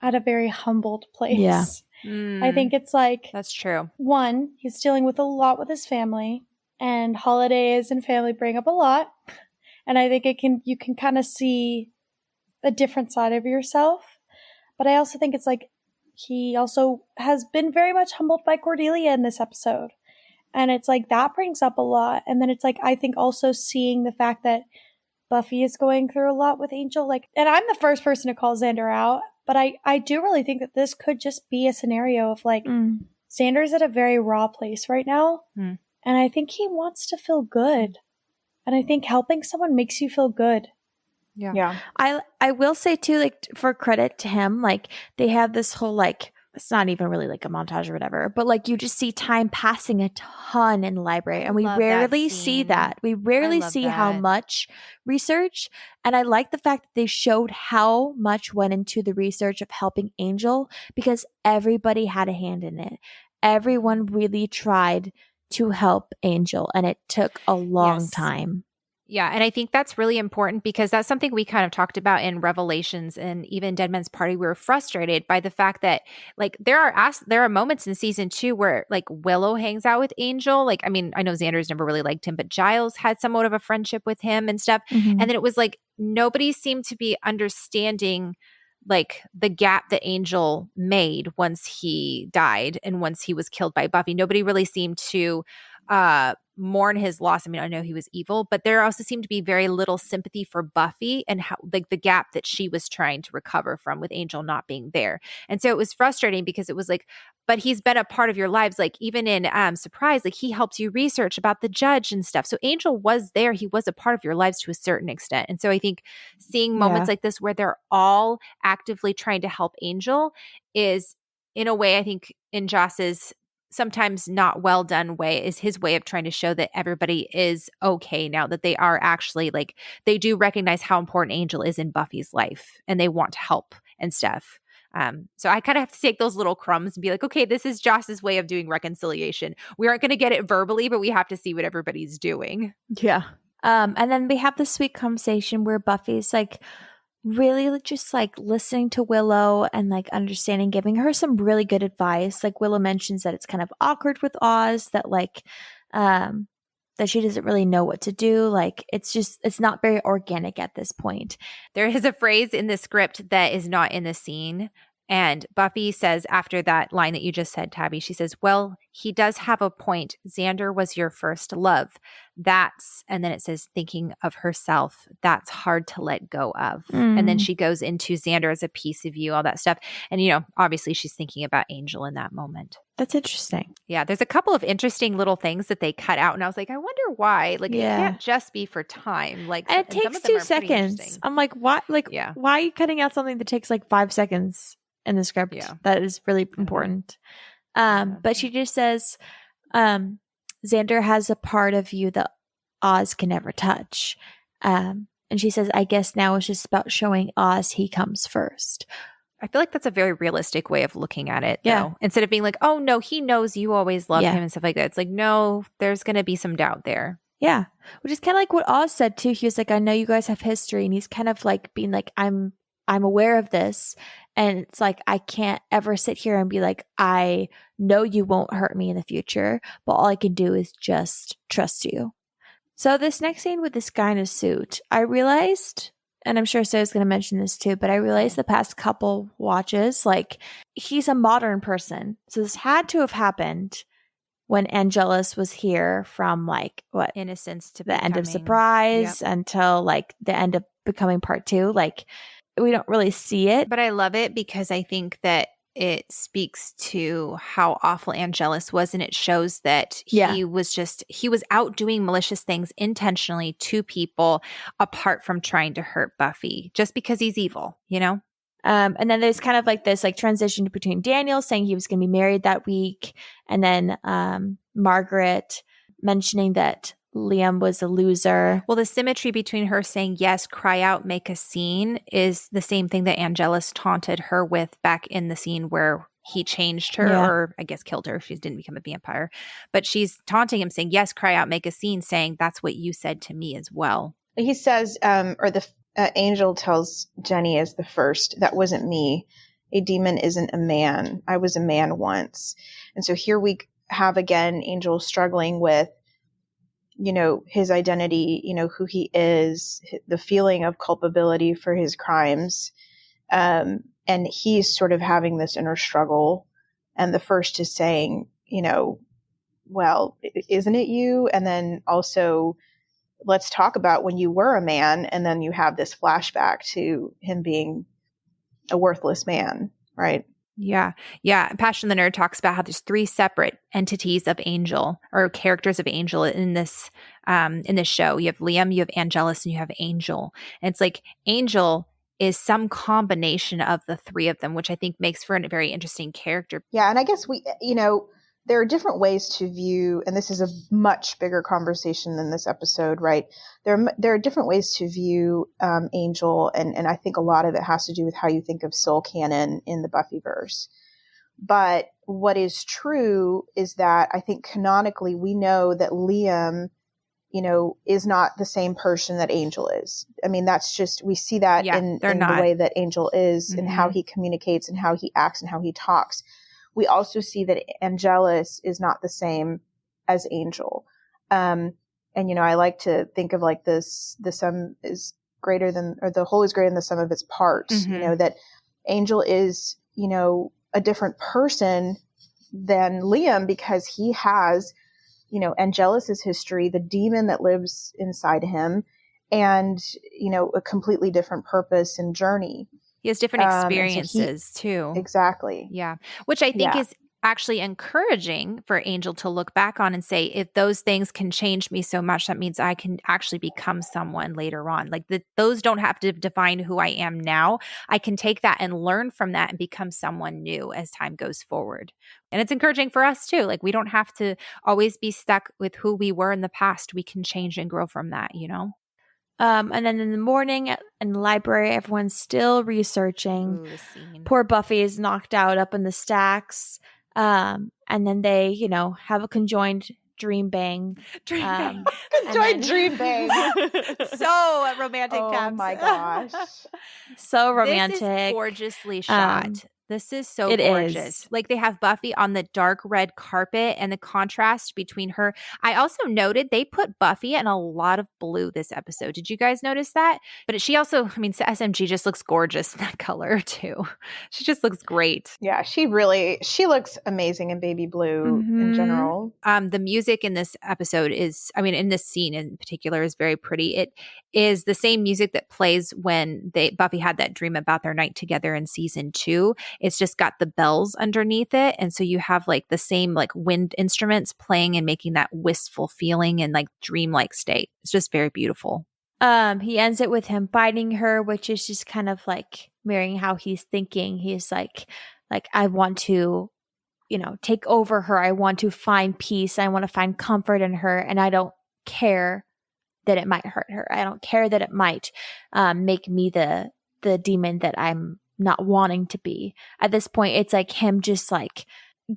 at a very humbled place. Yeah. I think it's like, that's true. One, he's dealing with a lot with his family, and holidays and family bring up a lot. And I think you can kind of see a different side of yourself. But I also think it's like he also has been very much humbled by Cordelia in this episode. And it's like that brings up a lot. And then it's like, I think also seeing the fact that Buffy is going through a lot with Angel. Like, and I'm the first person to call Xander out, but I do really think that this could just be a scenario of like, Xander's at a very raw place right now. And I think he wants to feel good. And I think helping someone makes you feel good. Yeah. I will say too, like, for credit to him, like, they have this whole, like, it's not even really like a montage or whatever, but like you just see time passing a ton in the library, and we rarely see that. We rarely see how much research. And I like the fact that they showed how much went into the research of helping Angel, because everybody had a hand in it. Everyone really tried to help Angel, and it took a long time. Yeah, and I think that's really important because that's something we kind of talked about in Revelations and even Dead Man's Party. We were frustrated by the fact that like there are moments in season 2 where like Willow hangs out with Angel. Like, I mean, I know Xander's never really liked him, but Giles had somewhat of a friendship with him and stuff. And then it was like nobody seemed to be understanding like the gap that Angel made once he died and once he was killed by Buffy. Nobody really seemed to mourn his loss. I mean, I know he was evil, but there also seemed to be very little sympathy for Buffy and how like the gap that she was trying to recover from with Angel not being there. And so it was frustrating because it was like, but he's been a part of your lives. Like even in Surprise, like he helps you research about the judge and stuff. So Angel was there. He was a part of your lives to a certain extent. And so I think seeing moments like this where they're all actively trying to help Angel is in a way, I think in Joss's sometimes not well done way is his way of trying to show that everybody is okay now, that they are actually like, they do recognize how important Angel is in Buffy's life and they want to help and stuff. So I kind of have to take those little crumbs and be like, okay, this is Joss's way of doing reconciliation. We aren't going to get it verbally, but we have to see what everybody's doing. Yeah. And then we have this sweet conversation where Buffy's like really just like listening to Willow and like understanding, giving her some really good advice. Like Willow mentions that it's kind of awkward with Oz, that like that she doesn't really know what to do. Like it's not very organic at this point. There is a phrase in the script that is not in the scene. And Buffy says after that line that you just said, Tabby, she says, well, he does have a point. Xander was your first love. And then it says, thinking of herself, that's hard to let go of. And then she goes into Xander as a piece of you, all that stuff. And, you know, obviously she's thinking about Angel in that moment. That's interesting. Yeah, there's a couple of interesting little things that they cut out. And I was like, I wonder why. Like, it can't just be for time. Like, and it takes 2 seconds. I'm like, why? Like, why are you cutting out something that takes like 5 seconds? In the script that is really important. But she just says, Xander has a part of you that Oz can never touch. And she says, I guess now it's just about showing Oz he comes first. I feel like that's a very realistic way of looking at it, though. Instead of being like, oh, no, he knows you always loved him and stuff like that. It's like, no, there's going to be some doubt there. Yeah. Which is kind of like what Oz said, too. He was like, I know you guys have history. And he's kind of like being like, I'm aware of this. And it's like, I can't ever sit here and be like, I know you won't hurt me in the future, but all I can do is just trust you. So this next scene with this guy in a suit, I realized, and I'm sure Sarah's going to mention this too, but I realized the past couple watches, like he's a modern person. So this had to have happened when Angelus was here from like what? Innocence to the end of Surprise until like the end of Becoming Part 2. Like, we don't really see it. But I love it because I think that it speaks to how awful Angelus was, and it shows that he was out doing malicious things intentionally to people apart from trying to hurt Buffy just because he's evil, you know? And then there's kind of like this like transition between Daniel saying he was going to be married that week, and then Margaret mentioning that Liam was a loser. Well, the symmetry between her saying, yes, cry out, make a scene is the same thing that Angelus taunted her with back in the scene where he changed her or I guess killed her if she didn't become a vampire. But she's taunting him saying, yes, cry out, make a scene, saying that's what you said to me as well. He says, or the Angel tells Jenny as the first, that wasn't me. a demon isn't a man. I was a man once. And so here we have again Angel struggling with, his identity, who he is, the feeling of culpability for his crimes. And he's sort of having this inner struggle. And the first is saying, well, isn't it you? And then also, let's talk about when you were a man. And then you have this flashback to him being a worthless man, right? Yeah. Yeah. Passion the Nerd talks about how there's 3 separate entities of Angel, or characters of Angel in this show. You have Liam, you have Angelus, and you have Angel. And it's like Angel is some combination of the 3 of them, which I think makes for a very interesting character. Yeah. And I guess there are different ways to view, and this is a much bigger conversation than this episode, right? There are different ways to view Angel, and I think a lot of it has to do with how you think of soul canon in the Buffyverse. But what is true is that I think canonically we know that Liam, is not the same person that Angel is. I mean, that's just, we see that in the way that Angel is, and how he communicates and how he acts and how he talks. We also see that Angelus is not the same as Angel. And, I like to think of like this, the sum is greater than, or the whole is greater than the sum of its parts, that Angel is, a different person than Liam because he has, Angelus's history, the demon that lives inside him, and, a completely different purpose and journey. He has different experiences too. Exactly. Yeah. Which I think is actually encouraging for Angel to look back on and say, if those things can change me so much, that means I can actually become someone later on. Like those don't have to define who I am now. I can take that and learn from that and become someone new as time goes forward. And it's encouraging for us too. Like we don't have to always be stuck with who we were in the past. We can change and grow from that, And then in the morning in the library, everyone's still researching. Ooh, the scene. Poor Buffy is knocked out up in the stacks. And then they, have a conjoined dream bang. Conjoined then, dream bang. So romantic. Oh my gosh. So romantic. This is gorgeously shot. This is so gorgeous. Like they have Buffy on the dark red carpet and the contrast between her. I also noted they put Buffy in a lot of blue this episode. Did you guys notice that? But she also, SMG just looks gorgeous in that color too. She just looks great. Yeah, she looks amazing in baby blue in general. The music in this episode is, in this scene in particular is very pretty. It is the same music that plays when Buffy had that dream about their night together in season 2. It's just got the bells underneath it. And so you have like the same like wind instruments playing and making that wistful feeling and like dreamlike state. It's just very beautiful. He ends it with him biting her, which is just kind of like mirroring how he's thinking. He's like I want to, take over her. I want to find peace. I want to find comfort in her. And I don't care that it might hurt her. I don't care that it might make me the demon that I'm not wanting to be. At this point, it's like him just like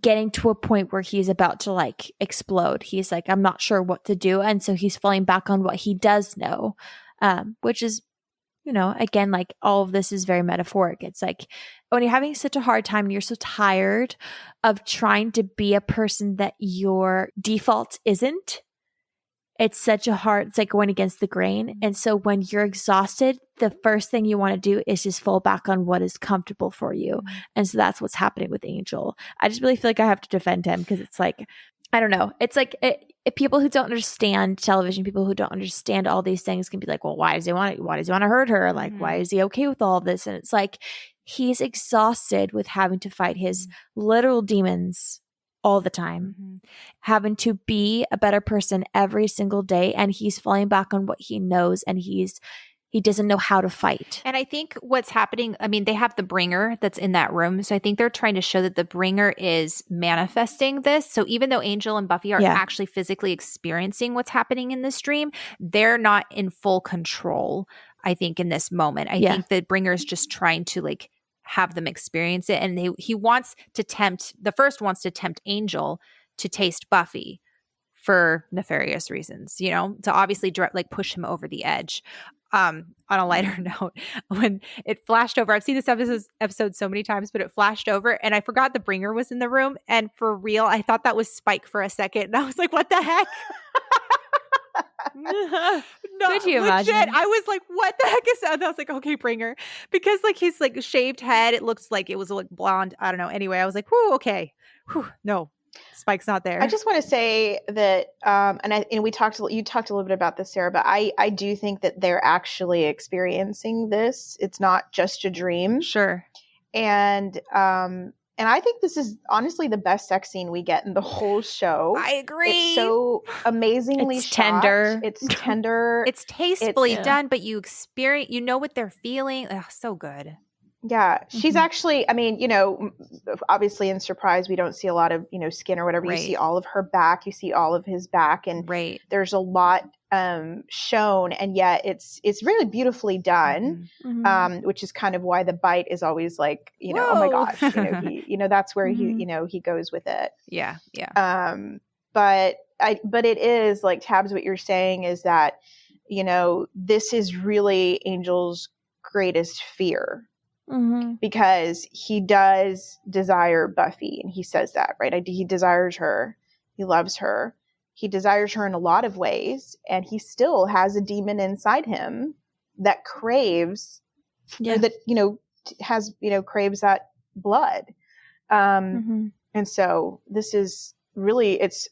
getting to a point where he's about to like explode. He's like, I'm not sure what to do. And so he's falling back on what he does know, which is, again, like all of this is very metaphoric. It's like when you're having such a hard time and you're so tired of trying to be a person that your default isn't, it's like going against the grain. And so when you're exhausted, the first thing you want to do is just fall back on what is comfortable for you. And so that's what's happening with Angel. I just really feel like I have to defend him because it's like, I don't know. It's like people who don't understand television, people who don't understand all these things can be like, well, why does he want to hurt her? Like, why is he okay with all of this? And it's like, he's exhausted with having to fight his literal demons all the time, having to be a better person every single day. And he's falling back on what he knows, and he doesn't know how to fight. And I think what's happening, they have the bringer that's in that room. So I think they're trying to show that the bringer is manifesting this. So even though Angel and Buffy are actually physically experiencing what's happening in this dream, they're not in full control, I think, in this moment. I think the bringer is just trying to like have them experience it. And he wants to tempt Angel to taste Buffy for nefarious reasons, to obviously like push him over the edge. on a lighter note, when it flashed over, I've seen this episode so many times, but it flashed over and I forgot the bringer was in the room. And for real, I thought that was Spike for a second. And I was like, what the heck? No, could you legit, imagine? I was like, what the heck is that? And I was like, okay, bringer. Because like his like shaved head, it looks like it was like blonde. I don't know. Anyway, I was like, whoo, okay. Whew, no, Spike's not there. I just want to say that, and you talked a little bit about this, Sarah, but I do think that they're actually experiencing this. It's not just a dream. Sure. And I think this is honestly the best sex scene we get in the whole show. I agree. It's so amazingly It's shot. tender. It's tender. It's tastefully It's- done, but you experience, you know what they're feeling. Ugh, so good. Yeah, she's actually, I mean, obviously in Surprise, we don't see a lot of, skin or whatever. Right. You see all of her back, you see all of his back, and Right. there's a lot shown, and yet it's really beautifully done, Mhm. which is kind of why the bite is always like, oh my Whoa. gosh, that's where Mhm. he goes with it. Yeah. Yeah. But it is like, Tabs, what you're saying is that, this is really Angel's greatest fear. Mhm. Because he does desire Buffy, and he says that, right? He desires her. He loves her. He desires her in a lot of ways, and he still has a demon inside him that craves, Yeah. or that, craves that blood. Mhm. And so this is really, it's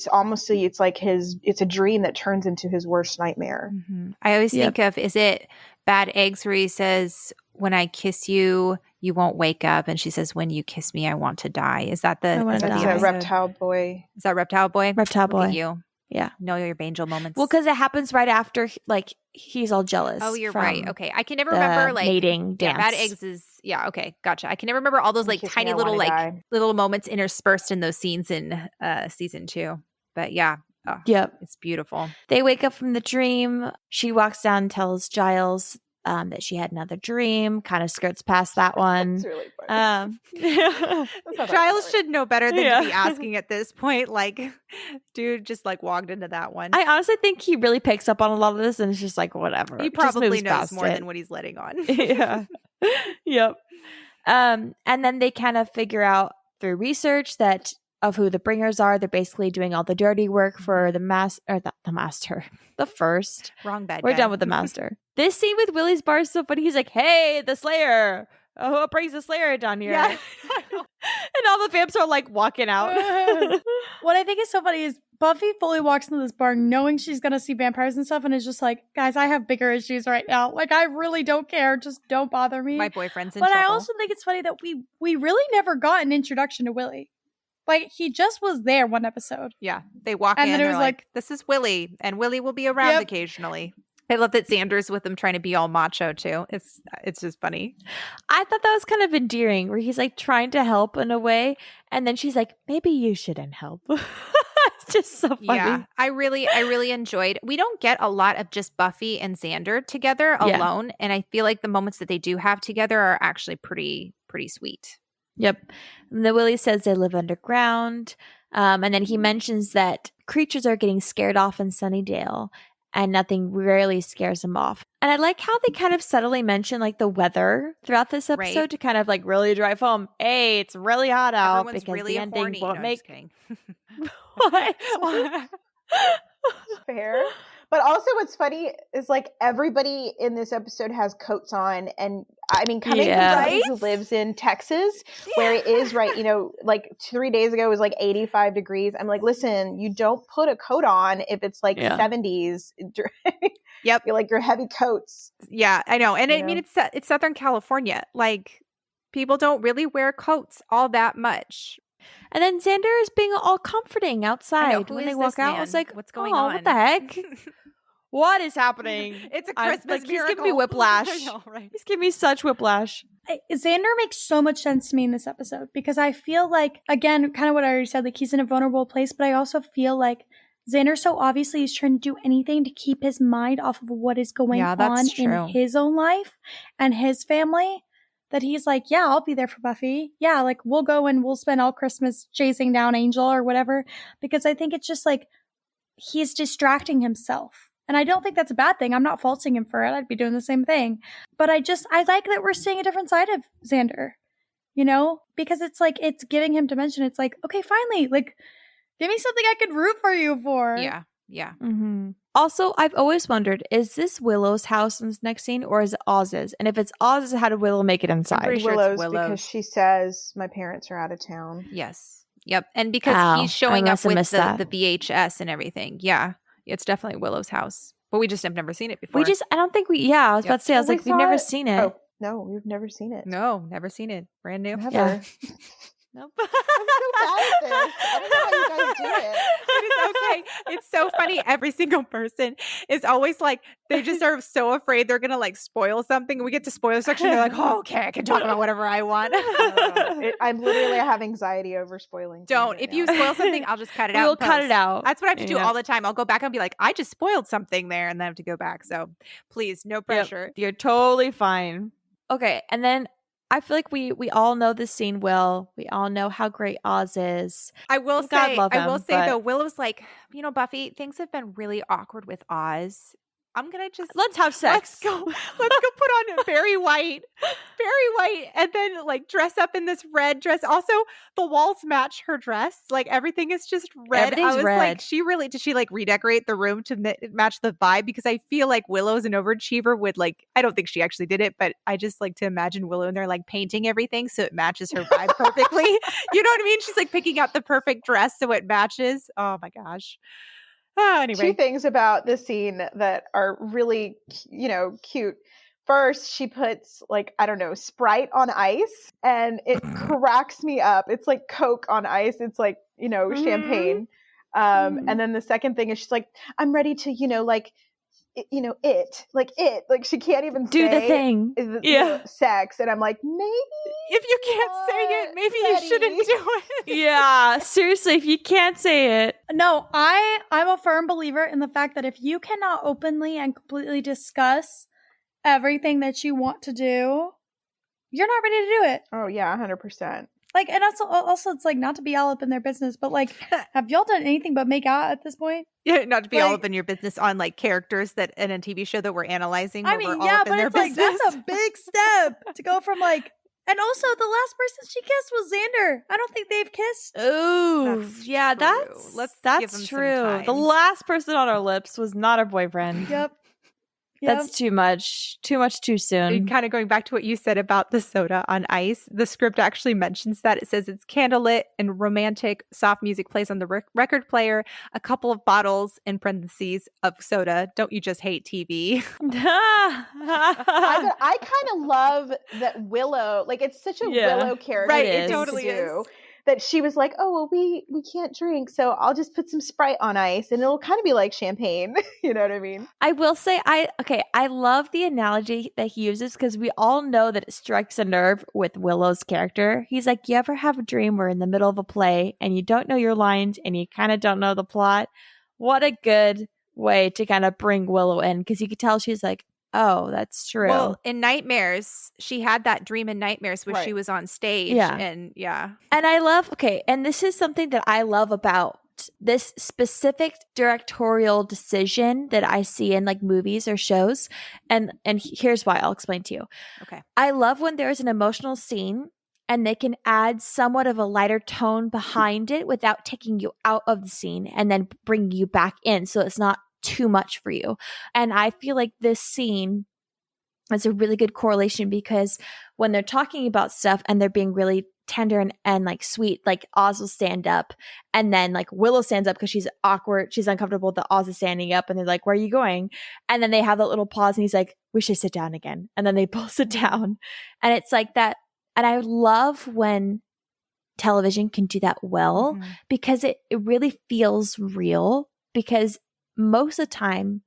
almost, it's like it's a dream that turns into his worst nightmare. Mhm. I always Yep. think of, is it Bad Eggs where he says, when I kiss you, you won't wake up. And she says, when you kiss me, I want to die. Is that the, I wanna is that the die. That's a episode? Reptile Boy. Is that Reptile Boy? Reptile Look Boy. at you. Yeah. Know your angel moments. Well, because it happens right after, like, he's all jealous. Oh, you're from right. Okay. I can never the remember like mating yeah, dance. Bad Eggs is okay, gotcha. I can never remember all those like Kiss me, tiny I little wanna like die. little moments interspersed in those scenes in season 2. But yeah. Oh, Yep. it's beautiful. They wake up from the dream. She walks down and tells Giles that she had another dream, kind of skirts past that one. It's really funny. Yeah. That's not that Giles funny. should know better than Yeah. to be asking at this point. Like, dude just like walked into that one. I honestly think he really picks up on a lot of this and it's just like, whatever. He Just probably moves knows past more it. than what he's letting on. Yeah. Yep. And then they kind of figure out through research that of who the bringers are. They're basically doing all the dirty work for the master, the first. Wrong bad We're guy. done with the master. This scene with Willie's bar is so funny. He's like, hey, the Slayer. Oh, what brings the Slayer down here? Yeah. And all the vamps are like walking out. What I think is so funny is Buffy fully walks into this bar knowing she's going to see vampires and stuff and is just like, guys, I have bigger issues right now. Like, I really don't care. Just don't bother me. My boyfriend's in But trouble. I also think it's funny that we really never got an introduction to Willie. Like, he just was there one episode. Yeah. They walk And in then it they're was like, like- this is Willie. And Willie will be around Yep. occasionally. I love that Xander's with him trying to be all macho too. It's just funny. I thought that was kind of endearing where he's like trying to help in a way. And then she's like, maybe you shouldn't help. It's just so funny. Yeah. I really enjoyed. We don't get a lot of just Buffy and Xander together Yeah. alone. And I feel like the moments that they do have together are actually pretty sweet. Yep. And the Willie says they live underground. And then he mentions that creatures are getting scared off in Sunnydale and nothing rarely scares them off. And I like how they kind of subtly mention like the weather throughout this episode Right. to kind of like really drive home, hey, it's really hot out Everyone's because really the ending horny. won't No, I'm make just kidding. what? Fair. But also what's funny is like everybody in this episode has coats on, and I mean coming Yeah. from somebody who lives in Texas where it is right, like 3 days ago it was like 85 degrees. I'm like, listen, you don't put a coat on if it's like Yeah. 70s. Yep. You're like your heavy coats. Yeah, I know. And I You mean, know? it's Southern California. Like, people don't really wear coats all that much. And then Xander is being all comforting I know. outside Who when is they walk this out. I man? was like, what's going oh, on? what the heck? What is happening? It's a I'm Christmas like, he's giving me miracle. whiplash. I know, right? He's giving me such whiplash. Xander makes so much sense to me in this episode because I feel like, again, kind of what I already said, like he's in a vulnerable place, but I also feel like Xander so obviously is trying to do anything to keep his mind off of what is going Yeah, on that's true. in his own life and his family, that he's like, yeah, I'll be there for Buffy. Yeah, like we'll go and we'll spend all Christmas chasing down Angel or whatever. Because I think it's just like he's distracting himself. And I don't think that's a bad thing. I'm not faulting him for it. I'd be doing the same thing. But I like that we're seeing a different side of Xander, you know, because it's like, it's giving him dimension. It's like, okay, finally, like, give me something I could root for you for. Yeah. Yeah. Mm-hmm. Also, I've always wondered, is this Willow's house in this next scene or is it Oz's? And if it's Oz's, how did Willow make it inside? pretty sure it's Willow's. Because she says, my parents are out of town. Yes. Yep. And because he's showing up with the VHS and everything. Yeah. It's definitely Willow's house. But we just have never seen it before. I don't think I was about to say, I was like, we've never seen it. Oh, no, we've never seen it. No, never seen it. Brand new. Never. Yeah. Nope. I'm so bad at this. I don't know how you guys do it. It is okay. It's so funny. Every single person is always like, they just are so afraid they're going to like spoil something. We get to spoiler section. They're like, oh, okay, I can talk about whatever I want. I'm literally have anxiety over spoiling. Don't. Right If now. you spoil something, I'll just cut it out. We'll cut it out. That's what I have to do all the time. I'll go back and be like, I just spoiled something there, and then I have to go back. So please, no pressure. Yep. You're totally fine. Okay. And then I feel like we all know this scene well. We all know how great Oz is. I will say but though, Willow's like, you know, Buffy, things have been really awkward with Oz. I'm gonna just let's have sex. Let's go put on very white, and then like dress up in this red dress. Also, the walls match her dress. Like everything is just red. Everything's I was red. like, did she like redecorate the room to match the vibe? Because I feel like Willow's an overachiever would like, I don't think she actually did it, but I just like to imagine Willow and they're like painting everything so it matches her vibe perfectly. You know what I mean? She's like picking out the perfect dress so it matches. Oh my gosh. Anyway. Two things about this scene that are really, cute. First, she puts like, I don't know, Sprite on ice and it cracks me up. It's like Coke on ice. It's like, champagne. And then the second thing is she's like, I'm ready to, like she can't even do the thing. Sex. And I'm like, maybe if you can't say it, maybe you shouldn't do it. Yeah, seriously, if you can't say it. No, I'm a firm believer in the fact that if you cannot openly and completely discuss everything that you want to do, you're not ready to do it. Oh yeah, 100%. Like, and also it's like not to be all up in their business, but like, have y'all done anything but make out at this point? Yeah, not to be all up in your business on like characters that in a TV show that we're analyzing. I mean, yeah, but it's like that's a big step to go from like. And also, the last person she kissed was Xander. I don't think they've kissed. Oh, yeah, true. that's true. The last person on our lips was not our boyfriend. Yep. That's too much too soon. And kind of going back to what you said about the soda on ice, the script actually mentions that. It says it's candlelit and romantic. Soft music plays on the record player. A couple of bottles in parentheses of soda. Don't you just hate TV? I kind of love that Willow. Like it's such a Willow character, right? It totally is. That she was like, oh, well, we can't drink, so I'll just put some Sprite on ice and it'll kind of be like champagne. You know what I mean? I will say, I love the analogy that he uses because we all know that it strikes a nerve with Willow's character. He's like, you ever have a dream where in the middle of a play and you don't know your lines and you kind of don't know the plot? What a good way to kind of bring Willow in because you could tell she's like, oh, that's true. Well, in Nightmares, she had that dream in Nightmares where she was on stage. Yeah. And And I love, and this is something that I love about this specific directorial decision that I see in like movies or shows. And here's why. I'll explain to you. Okay. I love when there's an emotional scene and they can add somewhat of a lighter tone behind it without taking you out of the scene and then bringing you back in. So it's not too much for you. And I feel like this scene is a really good correlation because when they're talking about stuff and they're being really tender and like sweet, like Oz will stand up and then like Willow stands up because she's awkward, she's uncomfortable that Oz is standing up and they're like, where are you going? And then they have that little pause and he's like, we should sit down again. And then they both sit down and it's like that. And I love when television can do that well because it really feels real because most of the time,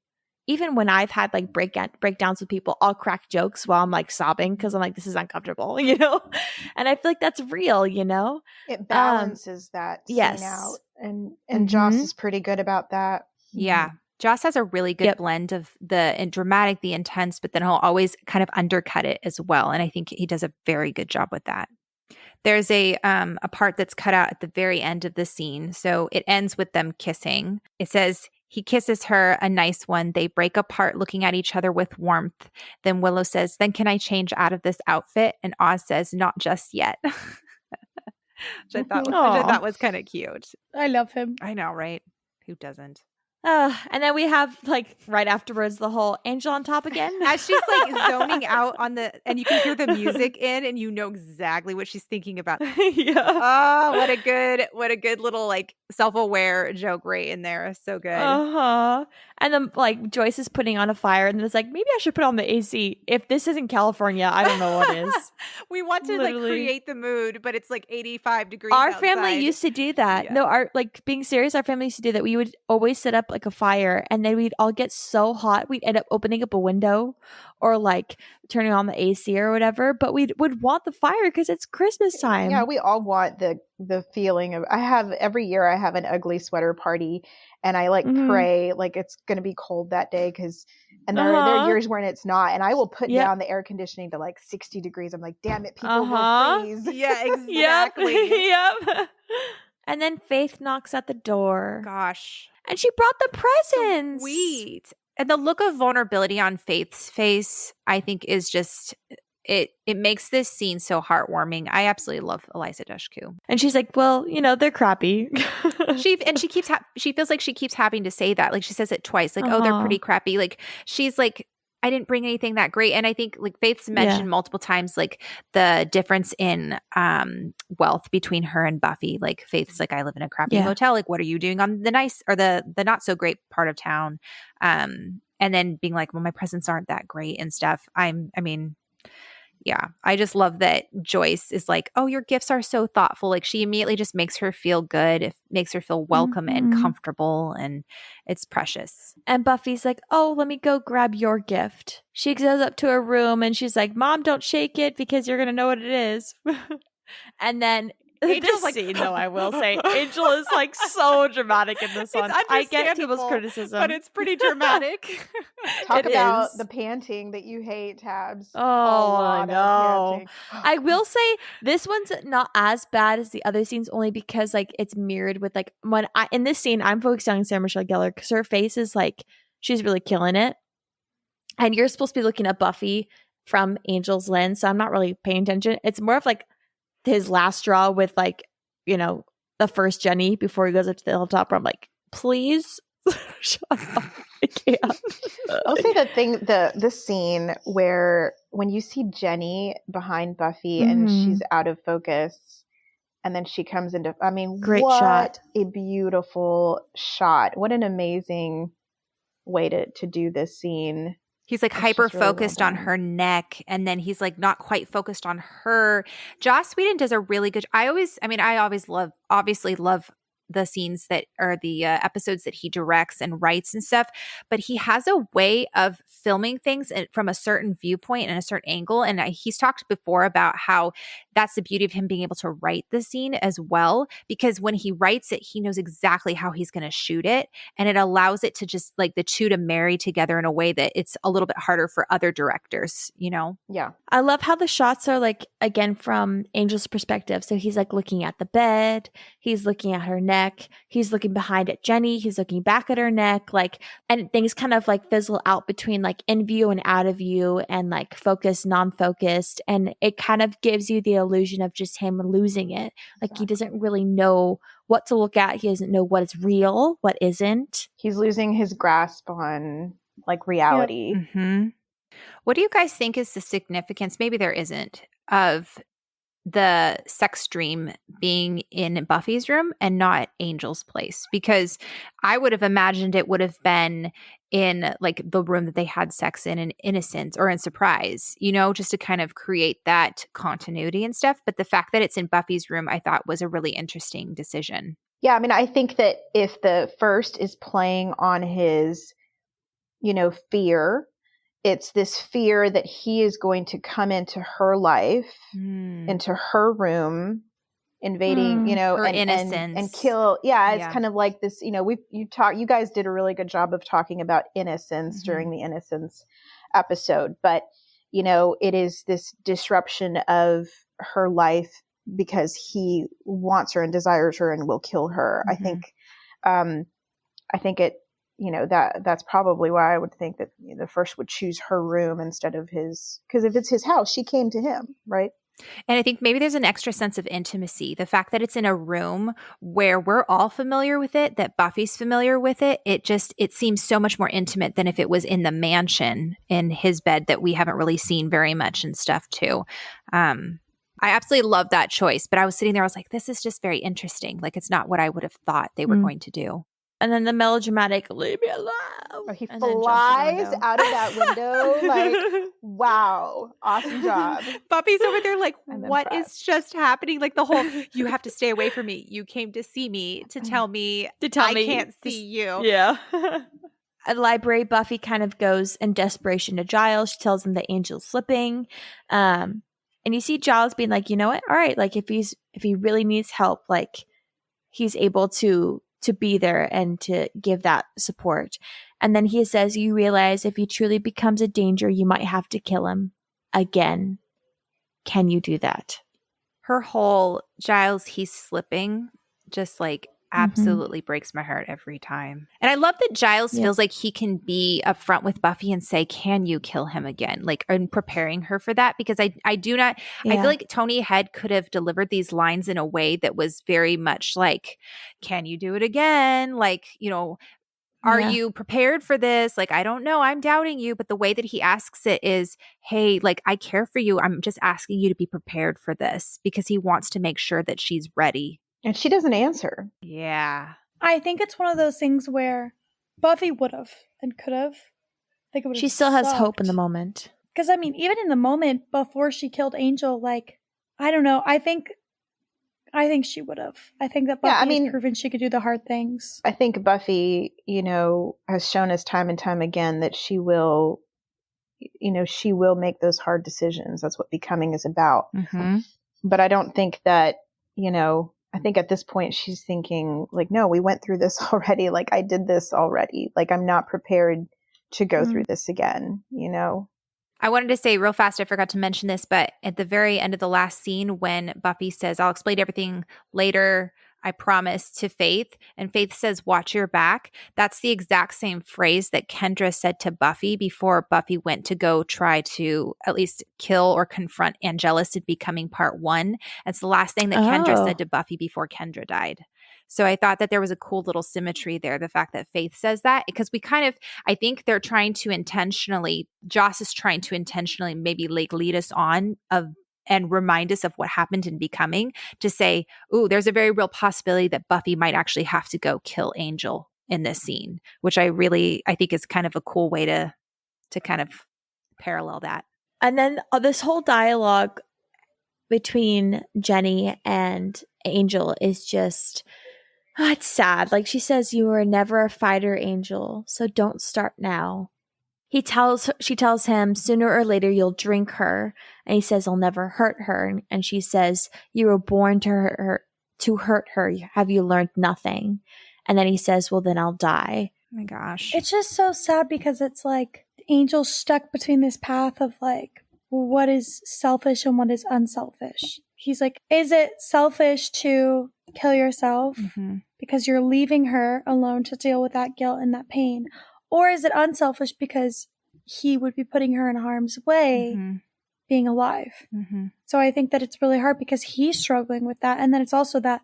even when I've had like breakdowns with people, I'll crack jokes while I'm like sobbing because I'm like, this is uncomfortable, And I feel like that's real, It balances that scene out. And Joss is pretty good about that. Yeah. Joss has a really good blend of the dramatic, the intense, but then he'll always kind of undercut it as well. And I think he does a very good job with that. There's a part that's cut out at the very end of the scene. So it ends with them kissing. It says, He kisses her, a nice one. They break apart, looking at each other with warmth. Then Willow says, "Then can I change out of this outfit?" And Oz says, "Not just yet." which I thought was kind of cute. I love him. I know, right? Who doesn't? And then we have like right afterwards the whole Angel on top again. As she's like zoning out on and you can hear the music in, and you know exactly what she's thinking about. Yeah. Oh, what a good little like self-aware joke right in there. So good. And then like Joyce is putting on a fire, and it's like, maybe I should put on the AC. If this isn't California, I don't know what is. We want to like create the mood, but it's like 85 degrees Our outside. family used to do that. Yeah. No, being serious, our family used to do that. We would always set up like a fire, and then we'd all get so hot we'd end up opening up a window or like turning on the AC or whatever, but we would want the fire because it's Christmas time. Yeah, we all want the feeling of every year I have an ugly sweater party, and I like pray like it's going to be cold that day and there are years when it's not, and I will put down the air conditioning to like 60 degrees. I'm like, damn it, people will freeze. Yeah, exactly. Yep. And then Faith knocks at the door. Gosh. And she brought the presents. Sweet. And the look of vulnerability on Faith's face, I think, is just it makes this scene so heartwarming. I absolutely love Eliza Dushku. And she's like, well, they're crappy. she feels like she keeps having to say that. Like she says it twice. Like, oh, they're pretty crappy. Like she's like, I didn't bring anything that great. And I think like Faith's mentioned multiple times like the difference in wealth between her and Buffy. Like Faith's like, I live in a crappy hotel. Like, what are you doing on the nice or the not so great part of town? And then being like, well, my presents aren't that great and stuff. Yeah, I just love that Joyce is like, oh, your gifts are so thoughtful. Like she immediately just makes her feel good. It makes her feel welcome and comfortable, and it's precious. And Buffy's like, oh, let me go grab your gift. She goes up to her room and she's like, Mom, don't shake it because you're going to know what it is. And then Angel's like, scene, though, I will say, Angel is like so dramatic in this one. I get people's criticism, but it's pretty dramatic. Talk about the panting that you hate, Tabs. Oh, I know. I will say this one's not as bad as the other scenes, only because like it's mirrored with like in this scene, I'm focused on Sarah Michelle Gellar because her face is like she's really killing it, and you're supposed to be looking at Buffy from Angel's lens, so I'm not really paying attention. It's more of like his last straw with like, the first Jenny before he goes up to the hilltop where I'm like, please shut up. I can't. I'll say the scene where when you see Jenny behind Buffy and she's out of focus and then she comes into, great what shot. A beautiful shot. What an amazing way to do this scine. He's like hyper focused on her neck, and then he's like not quite focused on her. Joss Whedon does a really good. I obviously love the scenes that are the episodes that he directs and writes and stuff, but he has a way of filming things from a certain viewpoint and a certain angle. And he's talked before about how that's the beauty of him being able to write the scene as well, because when he writes it, he knows exactly how he's going to shoot it, and it allows it to just like the two to marry together in a way that it's a little bit harder for other directors, Yeah. I love how the shots are like, again, from Angel's perspective. So he's like looking at the bed, he's looking at her neck, he's looking behind at Jenny, he's looking back at her neck, like, and things kind of like fizzle out between like in view and out of view and like focused, non-focused, and it kind of gives you the illusion of just him losing it. Like he doesn't really know what to look at, he doesn't know what is real, what isn't. He's losing his grasp on like reality. Yep. Mm-hmm. What do you guys think is the significance, maybe there isn't, of the sex dream being in Buffy's room and not Angel's place? Because I would have imagined it would have been in like the room that they had sex in Innocence or in Surprise, just to kind of create that continuity and stuff. But the fact that it's in Buffy's room, I thought was a really interesting decision. Yeah, I think that if the first is playing on his, fear, it's this fear that he is going to come into her life, into her room, invading, her and innocence and kill. Yeah, it's kind of like this. You guys did a really good job of talking about innocence during the Innocence episode, but it is this disruption of her life because he wants her and desires her and will kill her. I think it. that's probably why I would think that the first would choose her room instead of his, because if it's his house, she came to him, right? And I think maybe there's an extra sense of intimacy. The fact that it's in a room where we're all familiar with it, that Buffy's familiar with it, it seems so much more intimate than if it was in the mansion in his bed that we haven't really seen very much and stuff too. I absolutely love that choice, but I was sitting there, I was like, this is just very interesting. Like, it's not what I would have thought they were going to do. And then the melodramatic, leave me alone. Or he flies out of that window. Like, wow, awesome job. Buffy's over there like, what is just happening? Like the whole, you have to stay away from me. You came to see me to tell me I can't see you. Yeah. At the library, Buffy kind of goes in desperation to Giles. She tells him that Angel's slipping. And you see Giles being like, you know what? All right. Like if he really needs help, like he's able to be there and to give that support. And then he says, you realize if he truly becomes a danger, you might have to kill him again. Can you do that? Her whole Giles, he's slipping, just like absolutely breaks my heart every time. And I love that Giles feels like he can be upfront with Buffy and say, can you kill him again? Like, and preparing her for that, because I do not, I feel like Tony Head could have delivered these lines in a way that was very much like, can you do it again? Like, are you prepared for this? Like, I don't know. I'm doubting you. But the way that he asks it is, hey, like, I care for you. I'm just asking you to be prepared for this, because he wants to make sure that she's ready. And she doesn't answer. Yeah. I think it's one of those things where Buffy would have and could have. She still has hope in the moment. Because, I mean, even in the moment before she killed Angel, like, I don't know. I think she would have. I think that Buffy has proven she could do the hard things. I think Buffy, has shown us time and time again that she will make those hard decisions. That's what becoming is about. Mm-hmm. But I don't think that, I think at this point she's thinking like, no, we went through this already. Like, I did this already. Like, I'm not prepared to go through this again, I wanted to say real fast, I forgot to mention this, but at the very end of the last scene when Buffy says, I'll explain everything later, I promise, to Faith, and Faith says, watch your back. That's the exact same phrase that Kendra said to Buffy before Buffy went to go try to at least kill or confront Angelus in Becoming Part 1. It's the last thing that Kendra said to Buffy before Kendra died. So I thought that there was a cool little symmetry there, the fact that Faith says that, because I think they're trying to intentionally, Joss is trying to intentionally maybe like lead us on and remind us of what happened in Becoming, to say, ooh, there's a very real possibility that Buffy might actually have to go kill Angel in this scene, which I think is kind of a cool way to kind of parallel that. And then this whole dialogue between Jenny and Angel is just, it's sad. Like she says, you were never a fighter, Angel, so don't start now. She tells him, sooner or later you'll drink her. And he says, I'll never hurt her. And she says, you were born to hurt her. Have you learned nothing? And then he says, well, then I'll die. Oh my gosh. It's just so sad, because it's like Angel's stuck between this path of like, what is selfish and what is unselfish. He's like, is it selfish to kill yourself because you're leaving her alone to deal with that guilt and that pain? Or is it unselfish because he would be putting her in harm's way being alive? So I think that it's really hard because he's struggling with that. And then it's also that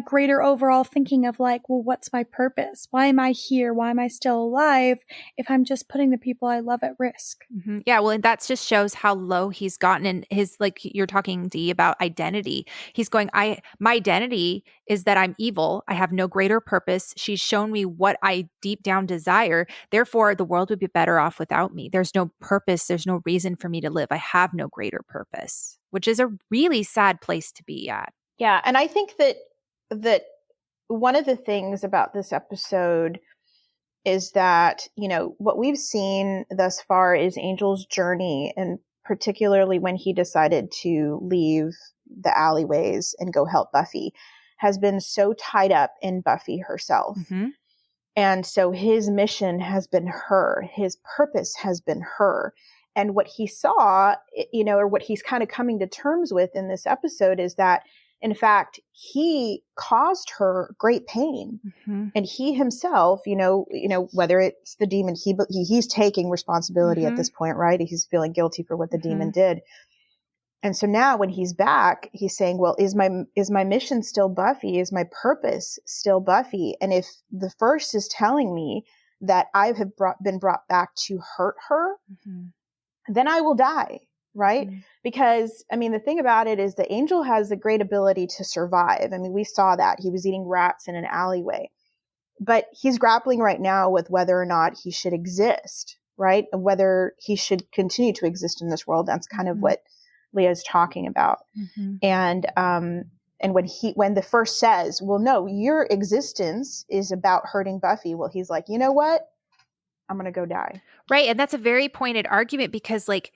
greater overall thinking of like, well, what's my purpose? Why am I here? Why am I still alive if I'm just putting the people I love at risk? Yeah, well, and that just shows how low he's gotten in his, like you're talking, Dee, about identity. He's going, my identity is that I'm evil. I have no greater purpose. She's shown me what I deep down desire. Therefore, the world would be better off without me. There's no purpose. There's no reason for me to live. I have no greater purpose, which is a really sad place to be at. Yeah, and I think that one of the things about this episode is that, what we've seen thus far is Angel's journey, and particularly when he decided to leave the alleyways and go help Buffy, has been so tied up in Buffy herself. And so his mission has been her. His purpose has been her. And what he saw, or what he's kind of coming to terms with in this episode is that In fact, he caused her great pain. Mm-hmm. And he himself, whether it's the demon, he's taking responsibility at this point, right? He's feeling guilty for what the demon did. And so now when he's back, he's saying, well, is my mission still Buffy? Is my purpose still Buffy? And if the first is telling me that I have been brought back to hurt her, then I will die, right? Because, I mean, the thing about it is the angel has the great ability to survive. I mean, we saw that. He was eating rats in an alleyway. But he's grappling right now with whether or not he should exist, right? And whether he should continue to exist in this world. That's kind of what Leah is talking about. And when the first says, well, no, your existence is about hurting Buffy. Well, he's like, you know what? I'm going to go die. Right. And that's a very pointed argument because like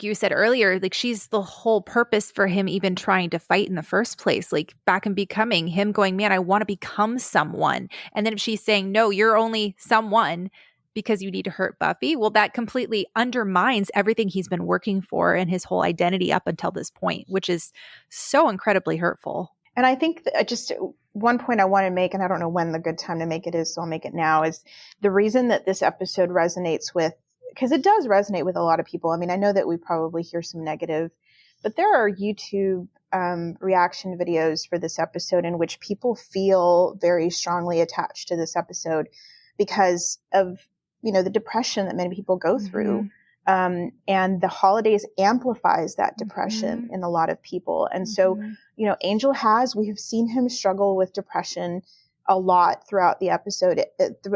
you said earlier, like she's the whole purpose for him even trying to fight in the first place, like back and becoming him going, man, I want to become someone. And then if she's saying, no, you're only someone because you need to hurt Buffy, well, that completely undermines everything he's been working for and his whole identity up until this point, which is so incredibly hurtful. And I think just one point I want to make, and I don't know when the good time to make it is, so I'll make it now, is the reason that this episode resonates with, because it does resonate with a lot of people. I mean, I know that we probably hear some negative, but there are YouTube reaction videos for this episode in which people feel very strongly attached to this episode because of, the depression that many people go through. And the holidays amplifies that depression in a lot of people. And so, Angel we have seen him struggle with depression a lot throughout the episode,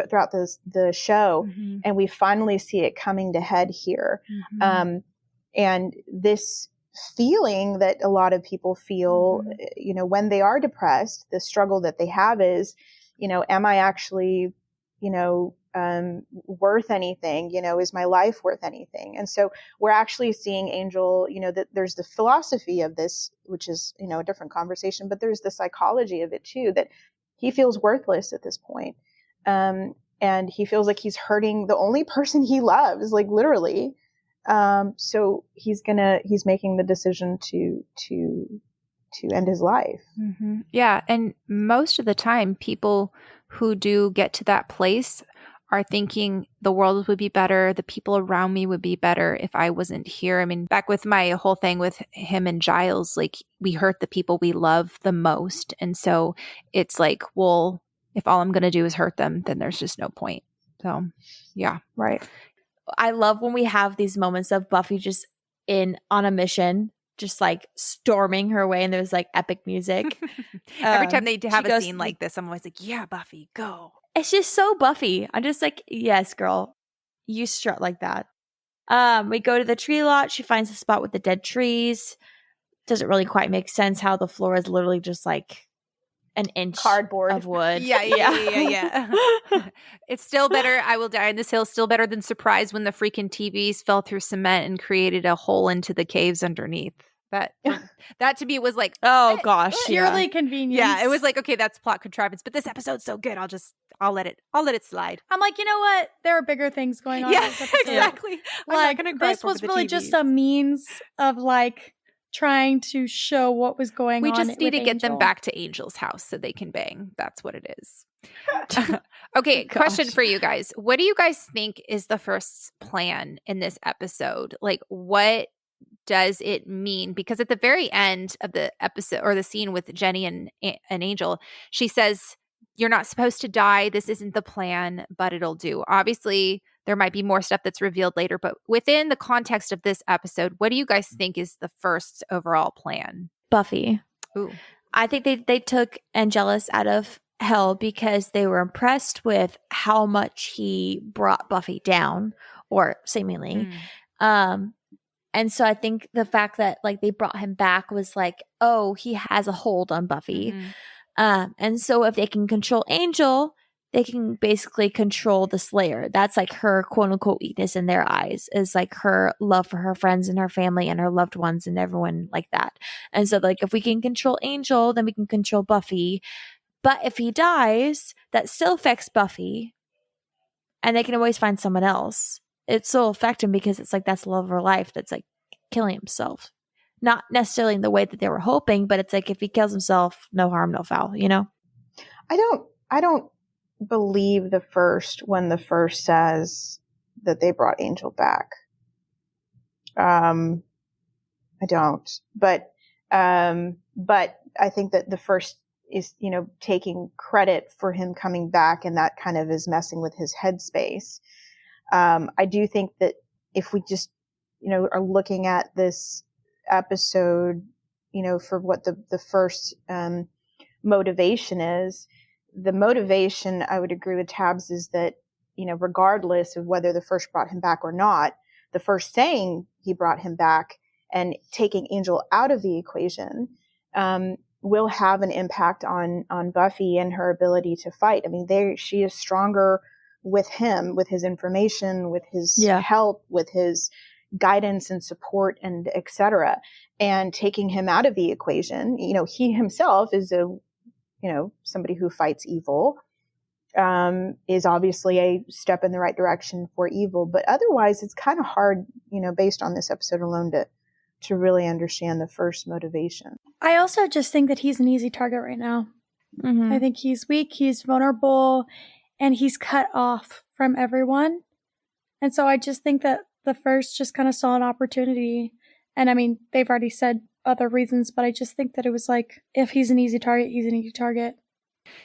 throughout the show. And we finally see it coming to head here. And this feeling that a lot of people feel, when they are depressed, the struggle that they have is, am I actually, worth anything? Is my life worth anything? And so we're actually seeing Angel, that there's the philosophy of this, which is, a different conversation, but there's the psychology of it too, that he feels worthless at this point. And he feels like he's hurting the only person he loves, like literally. So he's making the decision to end his life. Yeah. And most of the time, people who do get to that place are thinking the world would be better, the people around me would be better if I wasn't here. I mean, back with my whole thing with him and Giles, like we hurt the people we love the most. And so it's like, well, if all I'm going to do is hurt them, then there's just no point. So, yeah. Right. I love when we have these moments of Buffy just on a mission, just like storming her way, and there's like epic music. Every time they have a scene like this, I'm always like, yeah, Buffy, go. It's just so Buffy. I'm just like, yes, girl, you strut like that. We go to the tree lot. She finds a spot with the dead trees. Doesn't really quite make sense how the floor is literally just like an inch cardboard of wood. Yeah. It's still better. I will die on this hill. Still better than surprise when the freaking TVs fell through cement and created a hole into the caves underneath. That to me was like, oh gosh, purely convenient. Yeah, it was like, okay, that's plot contrivance, but this episode's so good, I'll let it slide. I'm like, you know what? There are bigger things going on. Yeah, in this episode. exactly. Like this was really just a means of like trying to show what was going on. We just need to get them Angel. back to Angel's house so they can bang. That's what it is. Okay, question for you guys. What do you guys think is the first plan in this episode? Like, what does it mean? Because at the very end of the episode, or the scene with Jenny and Angel, she says, you're not supposed to die. This isn't the plan, but it'll do. Obviously, there might be more stuff that's revealed later, but within the context of this episode, what do you guys think is the first overall plan? Buffy. Ooh. I think they took Angelus out of hell because they were impressed with how much he brought Buffy down, or seemingly. And so I think the fact that like they brought him back was like, oh, he has a hold on Buffy. And so if they can control Angel, they can basically control the Slayer. That's like her quote unquote weakness in their eyes, is like her love for her friends and her family and her loved ones and everyone like that. And so like if we can control Angel, then we can control Buffy. But if he dies, that still affects Buffy. And they can always find someone else. It still affects him because it's like that's the love of her life that's like killing himself. Not necessarily in the way that they were hoping, but it's like if he kills himself, no harm, no foul, you know? I don't believe the first when the first says that they brought Angel back. I don't, but I think that the first is, taking credit for him coming back, and that kind of is messing with his headspace. I do think that if we just, are looking at this episode, for what the first, motivation is, the motivation, I would agree with Tabs, is that, regardless of whether the first brought him back or not, the first saying he brought him back and taking Angel out of the equation, will have an impact on Buffy and her ability to fight. I mean, she is stronger with him, with his information, with his help, with his guidance and support, and etc. And taking him out of the equation, he himself is somebody who fights evil, is obviously a step in the right direction for evil. But otherwise, it's kind of hard, based on this episode alone, to really understand the first motivation. I also just think that he's an easy target right now. Mm-hmm. I think he's weak, he's vulnerable, and he's cut off from everyone. And so I just think that the first just kind of saw an opportunity. And I mean, they've already said other reasons, but I just think that it was like, if he's an easy target, he's an easy target.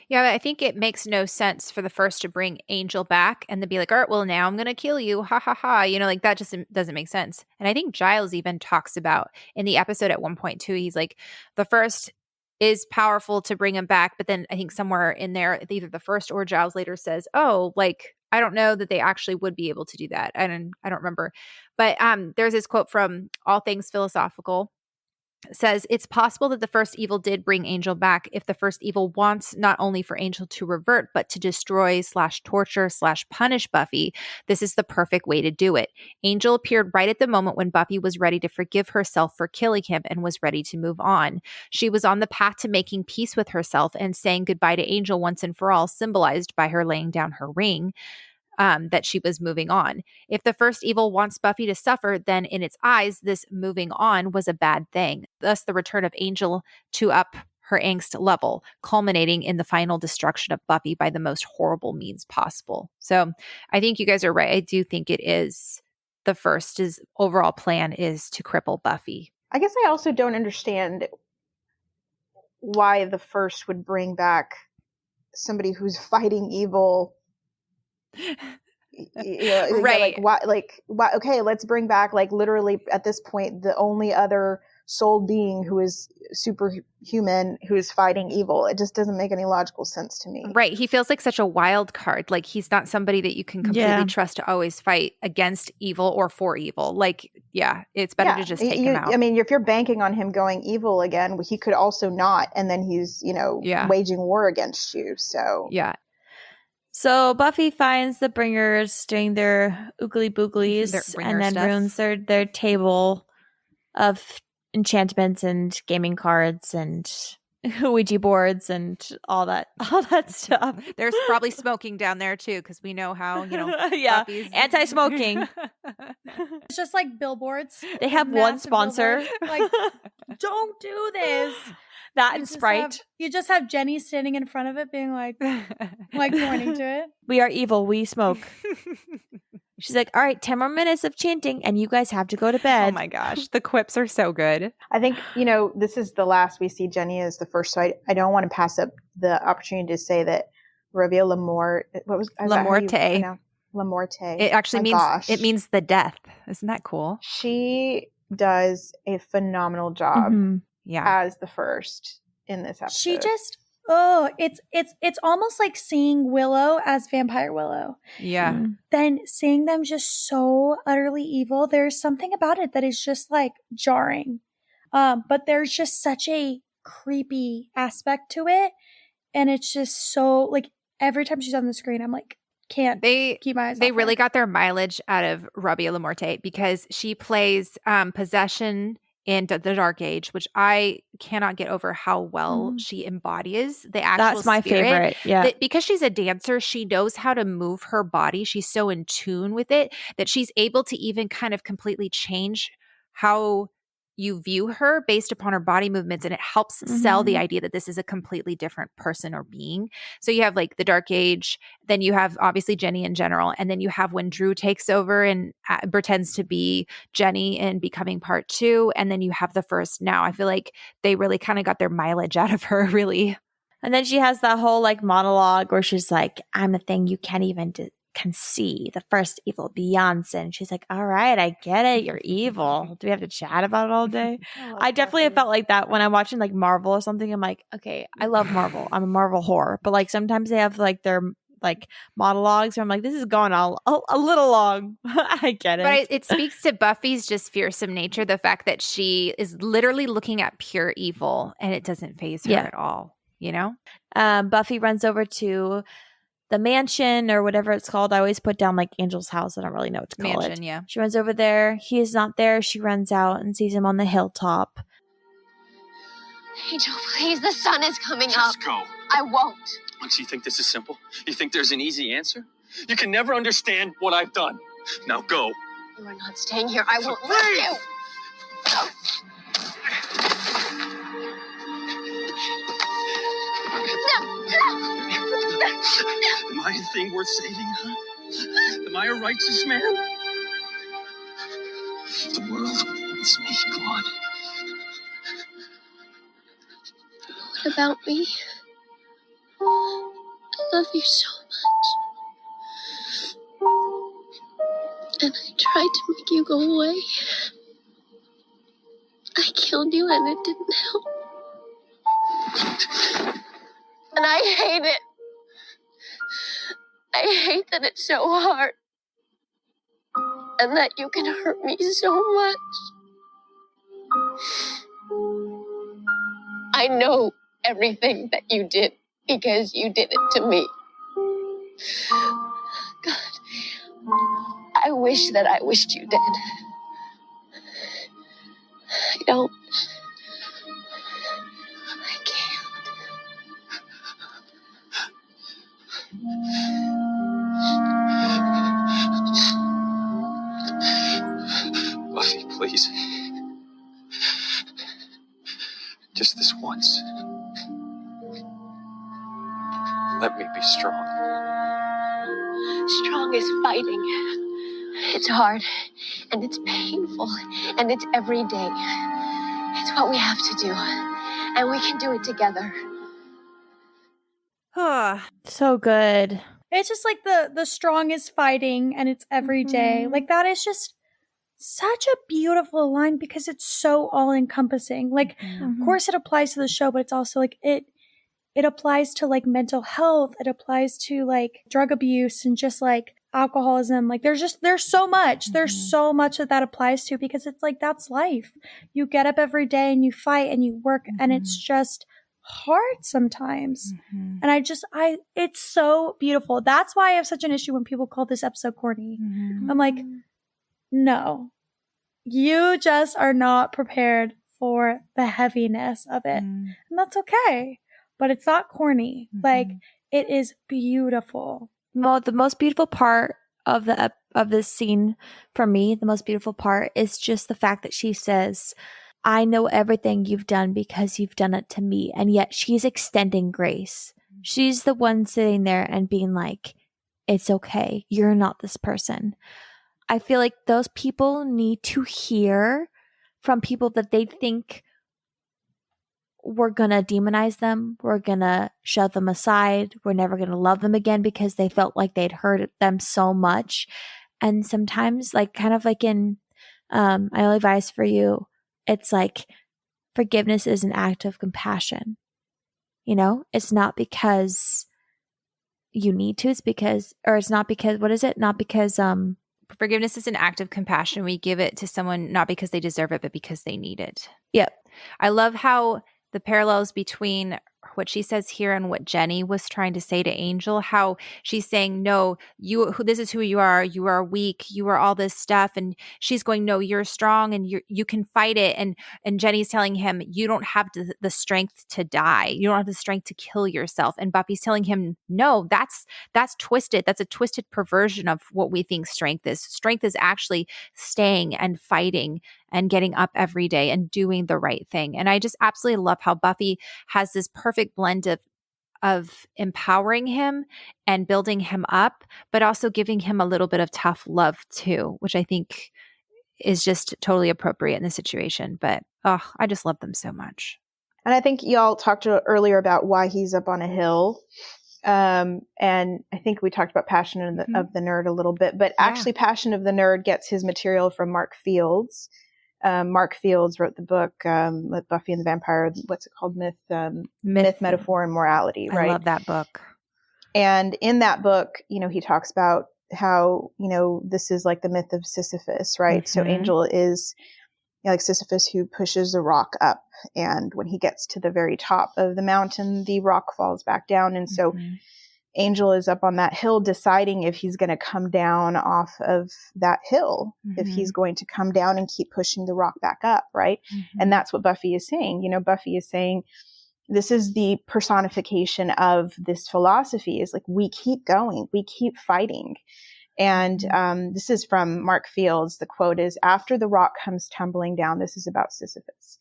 Yeah, I think it makes no sense for the first to bring Angel back and then be like, all right, well, now I'm going to kill you. Ha ha ha. Like that just doesn't make sense. And I think Giles even talks about in the episode at one point too, he's like, the first is powerful to bring him back. But then I think somewhere in there, either the first or Giles later says, oh, like, I don't know that they actually would be able to do that. I don't remember. But there's this quote from All Things Philosophical. Says it's possible that the first evil did bring Angel back if the first evil wants not only for Angel to revert, but to destroy / torture / punish Buffy. This is the perfect way to do it. Angel appeared right at the moment when Buffy was ready to forgive herself for killing him and was ready to move on. She was on the path to making peace with herself and saying goodbye to Angel once and for all, symbolized by her laying down her ring. That she was moving on. If the first evil wants Buffy to suffer, then in its eyes, this moving on was a bad thing. Thus, the return of Angel to up her angst level, culminating in the final destruction of Buffy by the most horrible means possible. So I think you guys are right. I do think it is the first overall plan is to cripple Buffy. I guess I also don't understand why the first would bring back somebody who's fighting evil. Right. Why, okay, let's bring back, like, literally at this point the only other soul being who is superhuman who is fighting evil. It just doesn't make any logical sense to me. Right. He feels like such a wild card. Like he's not somebody that you can completely trust to always fight against evil or for evil. Like, it's better to just take him out. I mean, if you're banking on him going evil again, he could also not, and then he's, waging war against you. So yeah. So Buffy finds the Bringers doing their oogly booglies and then ruins their table of enchantments and gaming cards and Ouija boards and all that stuff. There's probably smoking down there too, because we know how, Buffy's anti-smoking. It's just like billboards. They have one sponsor. Like, don't do this. That and Sprite. You just have Jenny standing in front of it being like pointing to it. We are evil. We smoke. She's like, all right, 10 more minutes of chanting and you guys have to go to bed. Oh my gosh. The quips are so good. I think, this is the last we see Jenny as the first. So I don't want to pass up the opportunity to say that Ravia Lamorte. Lamorte. It actually means the death. Isn't that cool? She does a phenomenal job. Mm-hmm. Yeah. As the first in this episode. She just it's almost like seeing Willow as Vampire Willow. Yeah. Mm-hmm. Then seeing them just so utterly evil, there's something about it that is just like jarring. But there's just such a creepy aspect to it. And it's just so like every time she's on the screen, I'm like, can't keep my eyes They off really her. got their mileage out of Ravia Lamorte because she plays possession in the Dark Age, which I cannot get over how well she embodies the actual That's my spirit. favorite. Yeah. Because she's a dancer, she knows how to move her body. She's so in tune with it that she's able to even kind of completely change how you view her based upon her body movements, and it helps sell the idea that this is a completely different person or being. So you have like the Dark Age, then you have obviously Jenny in general, and then you have when Drew takes over and pretends to be Jenny in Becoming Part 2, and then you have the first now. I feel like they really kind of got their mileage out of her, really. And then she has that whole like monologue where she's like, I'm a thing you can't even can see, the first evil Beyonce. And she's like, all right, I get it. You're evil. Do we have to chat about it all day? I definitely have felt like that when I'm watching like Marvel or something. I'm like, okay, I love Marvel. I'm a Marvel whore. But like sometimes they have like their like monologues where I'm like, this is going a little long. I get it. But it speaks to Buffy's just fearsome nature, the fact that she is literally looking at pure evil and it doesn't faze her at all, you know? Buffy runs over to the mansion or whatever it's called. I always put down like Angel's house. I don't really know what to call it. Yeah. She runs over there. He is not there. She runs out and sees him on the hilltop. Angel, please, the sun is coming up. Just go. I won't. What, you think this is simple? You think there's an easy answer? You can never understand what I've done. Now go. You are not staying here. I won't let you. Am I a thing worth saving, huh? Am I a righteous man? The world wants me gone. What about me? I love you so much. And I tried to make you go away. I killed you and it didn't help. And I hate it. I hate that it's so hard. And that you can hurt me so much. I know everything that you did because you did it to me. God, I wish that I wished you dead. I don't. I can't. Buffy, please. Just this once. Let me be strong. Strong is fighting. It's hard, and it's painful, and it's every day. It's what we have to do, and we can do it together. So good. It's just like the strong is fighting and it's every day. Like that is just such a beautiful line because it's so all encompassing. Like, of course it applies to the show, but it's also like it applies to like mental health. It applies to like drug abuse and just like alcoholism. Like there's so much. There's so much that applies to because it's like that's life. You get up every day and you fight and you work and it's just hard sometimes. And it's so beautiful. That's why I have such an issue when people call this episode corny. I'm like, no, you just are not prepared for the heaviness of it. And that's okay, but it's not corny. Like it is beautiful. Well, the most beautiful part of this scene for me, the most beautiful part is just the fact that she says, I know everything you've done because you've done it to me. And yet she's extending grace. She's the one sitting there and being like, it's okay. You're not this person. I feel like those people need to hear from people that they think we're going to demonize them. We're going to shove them aside. We're never going to love them again because they felt like they'd hurt them so much. And sometimes like kind of like in I Only Advise for You, it's like forgiveness is an act of compassion. You know, it's not because you need to, it's not because, what is it? Not because, forgiveness is an act of compassion. We give it to someone not because they deserve it, but because they need it. Yep. I love how the parallels between what she says here and what Jenny was trying to say to Angel, how she's saying, no, this is who you are weak, you are all this stuff. And she's going, no, you're strong and you can fight it. And Jenny's telling him, you don't have the strength to die. You don't have the strength to kill yourself. And Buffy's telling him, no, that's twisted. That's a twisted perversion of what we think strength is. Strength is actually staying and fighting and getting up every day and doing the right thing. And I just absolutely love how Buffy has this perfect blend of empowering him and building him up, but also giving him a little bit of tough love too, which I think is just totally appropriate in the situation. But I just love them so much. And I think y'all talked earlier about why he's up on a hill. And I think we talked about Passion of the Nerd a little bit, but actually Passion of the Nerd gets his material from Mark Fields. Mark Fields wrote the book, Buffy and the Vampire, what's it called? Myth, Metaphor, and Morality, right? I love that book. And in that book, he talks about how, this is like the myth of Sisyphus, right? So Angel is like Sisyphus who pushes the rock up. And when he gets to the very top of the mountain, the rock falls back down. And so Angel is up on that hill deciding if he's going to come down off of that hill, if he's going to come down and keep pushing the rock back up, right? And that's what Buffy is saying. Buffy is saying this is the personification of this philosophy, is like, we keep going, we keep fighting. And this is from Mark Fields. The quote is, "After the rock comes tumbling down," this is about Sisyphus,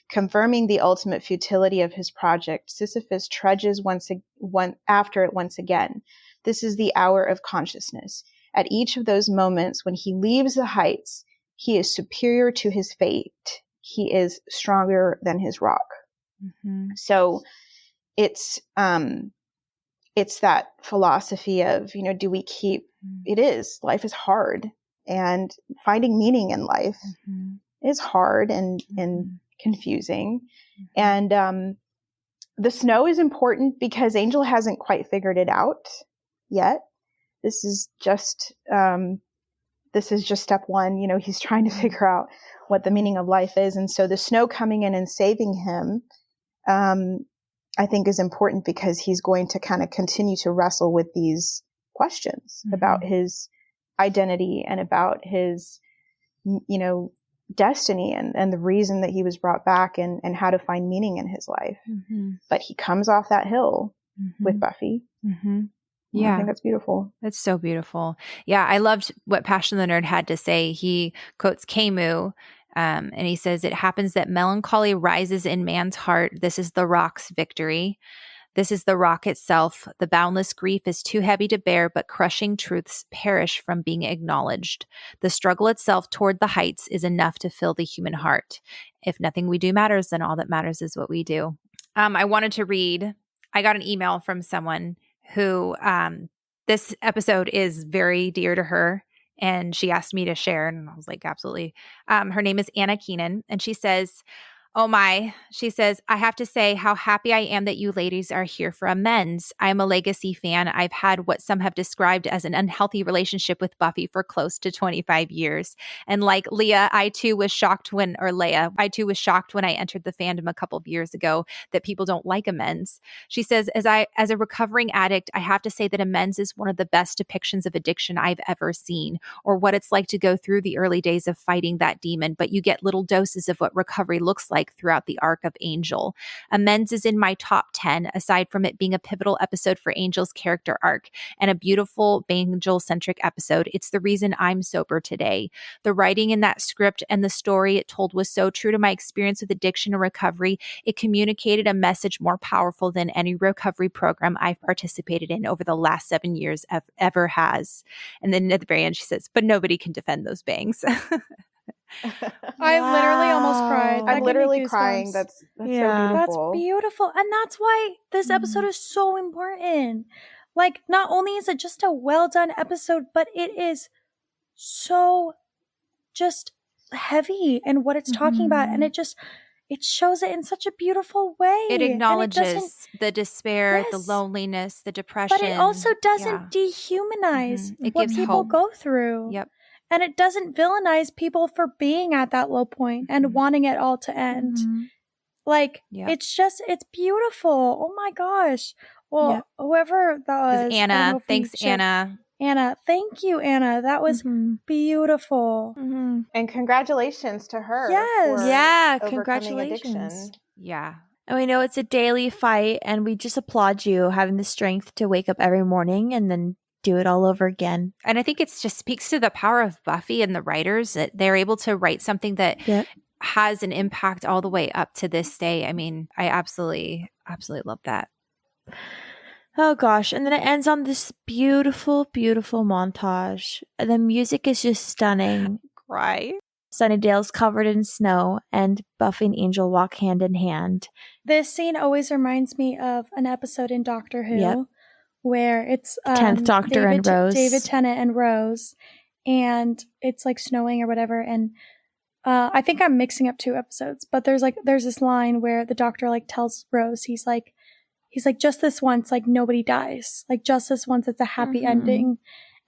"confirming the ultimate futility of his project, Sisyphus trudges after it once again. This is the hour of consciousness. At each of those moments when he leaves the heights, he is superior to his fate. He is stronger than his rock." So it's that philosophy of, do we keep, life is hard, and finding meaning in life is hard and confusing. And the snow is important because Angel hasn't quite figured it out yet. This is just step one. He's trying to figure out what the meaning of life is. And so the snow coming in and saving him, I think, is important because he's going to kind of continue to wrestle with these questions about his identity and about his, destiny and the reason that he was brought back and how to find meaning in his life. But he comes off that hill with Buffy. Yeah. I think that's beautiful. That's so beautiful. Yeah. I loved what Passion of the Nerd had to say. He quotes Camus, and he says, "It happens that melancholy rises in man's heart. This is the rock's victory. This is the rock itself. The boundless grief is too heavy to bear, but crushing truths perish from being acknowledged. The struggle itself toward the heights is enough to fill the human heart. If nothing we do matters, then all that matters is what we do." I wanted to read, I got an email from someone who this episode is very dear to her, and she asked me to share, and I was like, absolutely. Her name is Anna Keenan, and she says, "Oh my," she says, "I have to say how happy I am that you ladies are here for Amends. I am a legacy fan. I've had what some have described as an unhealthy relationship with Buffy for close to 25 years. And like Leah, I too was shocked when I entered the fandom a couple of years ago that people don't like Amends." She says, as a recovering addict, I have to say that Amends is one of the best depictions of addiction I've ever seen, or what it's like to go through the early days of fighting that demon, but you get little doses of what recovery looks like throughout the arc of Angel. Amends is in my top 10, aside from it being a pivotal episode for Angel's character arc and a beautiful Angel-centric episode. It's the reason I'm sober today. The writing in that script and the story it told was so true to my experience with addiction and recovery. It communicated a message more powerful than any recovery program I've participated in over the last 7 years ever has. And then at the very end, she says, "But nobody can defend those bangs." I literally almost cried. I'm literally crying. That's so beautiful. That's beautiful. And that's why this episode is so important. Like, not only is it just a well done episode, but it is so just heavy in what it's talking about. And it shows it in such a beautiful way. It acknowledges the despair, the loneliness, the depression. But it also doesn't dehumanize what people go through. Yep. And it doesn't villainize people for being at that low point and wanting it all to end. Like, it's beautiful. Oh my gosh. Well, whoever that was. Anna. Thanks, Anna. Anna. Thank you, Anna. That was beautiful. And congratulations to her. Yes. For congratulations. addiction. Yeah. And we know it's a daily fight, and we just applaud you having the strength to wake up every morning and then do it all over again. And I think it just speaks to the power of Buffy and the writers that they're able to write something that has an impact all the way up to this day. I mean, I absolutely love that. Oh gosh. And then it ends on this beautiful, beautiful montage. The music is just stunning. Cry. Sunnydale's covered in snow, and Buffy and Angel walk hand in hand. This scene always reminds me of an episode in Doctor Who where it's 10th Doctor and Rose. David Tennant and Rose, and it's like snowing or whatever. And I think I'm mixing up 2 episodes, but there's this line where the Doctor like tells Rose, he's like, just this once, like nobody dies. Like just this once, it's a happy ending.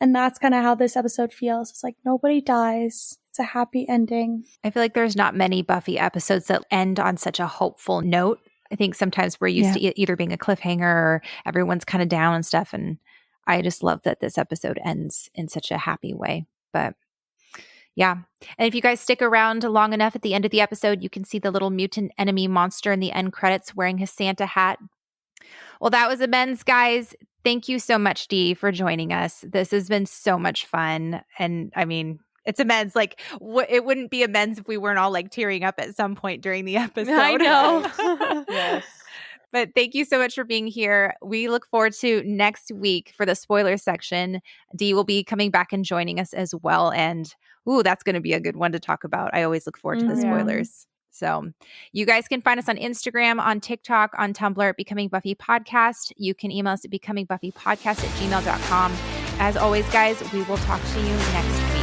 And that's kind of how this episode feels. It's like nobody dies. It's a happy ending. I feel like there's not many Buffy episodes that end on such a hopeful note. I think sometimes we're used to either being a cliffhanger or everyone's kind of down and stuff. And I just love that this episode ends in such a happy way. But yeah. And if you guys stick around long enough at the end of the episode, you can see the little mutant enemy monster in the end credits wearing his Santa hat. Well, that was Amends, guys. Thank you so much, Dee, for joining us. This has been so much fun. And I mean, it's Amends. Like, it wouldn't be Amends if we weren't all like tearing up at some point during the episode. I know. Yes. But thank you so much for being here. We look forward to next week for the spoiler section. Dee will be coming back and joining us as well. And that's going to be a good one to talk about. I always look forward to the spoilers. So you guys can find us on Instagram, on TikTok, on Tumblr at Becoming Buffy Podcast. You can email us at becomingbuffypodcast@gmail.com. As always, guys, we will talk to you next week.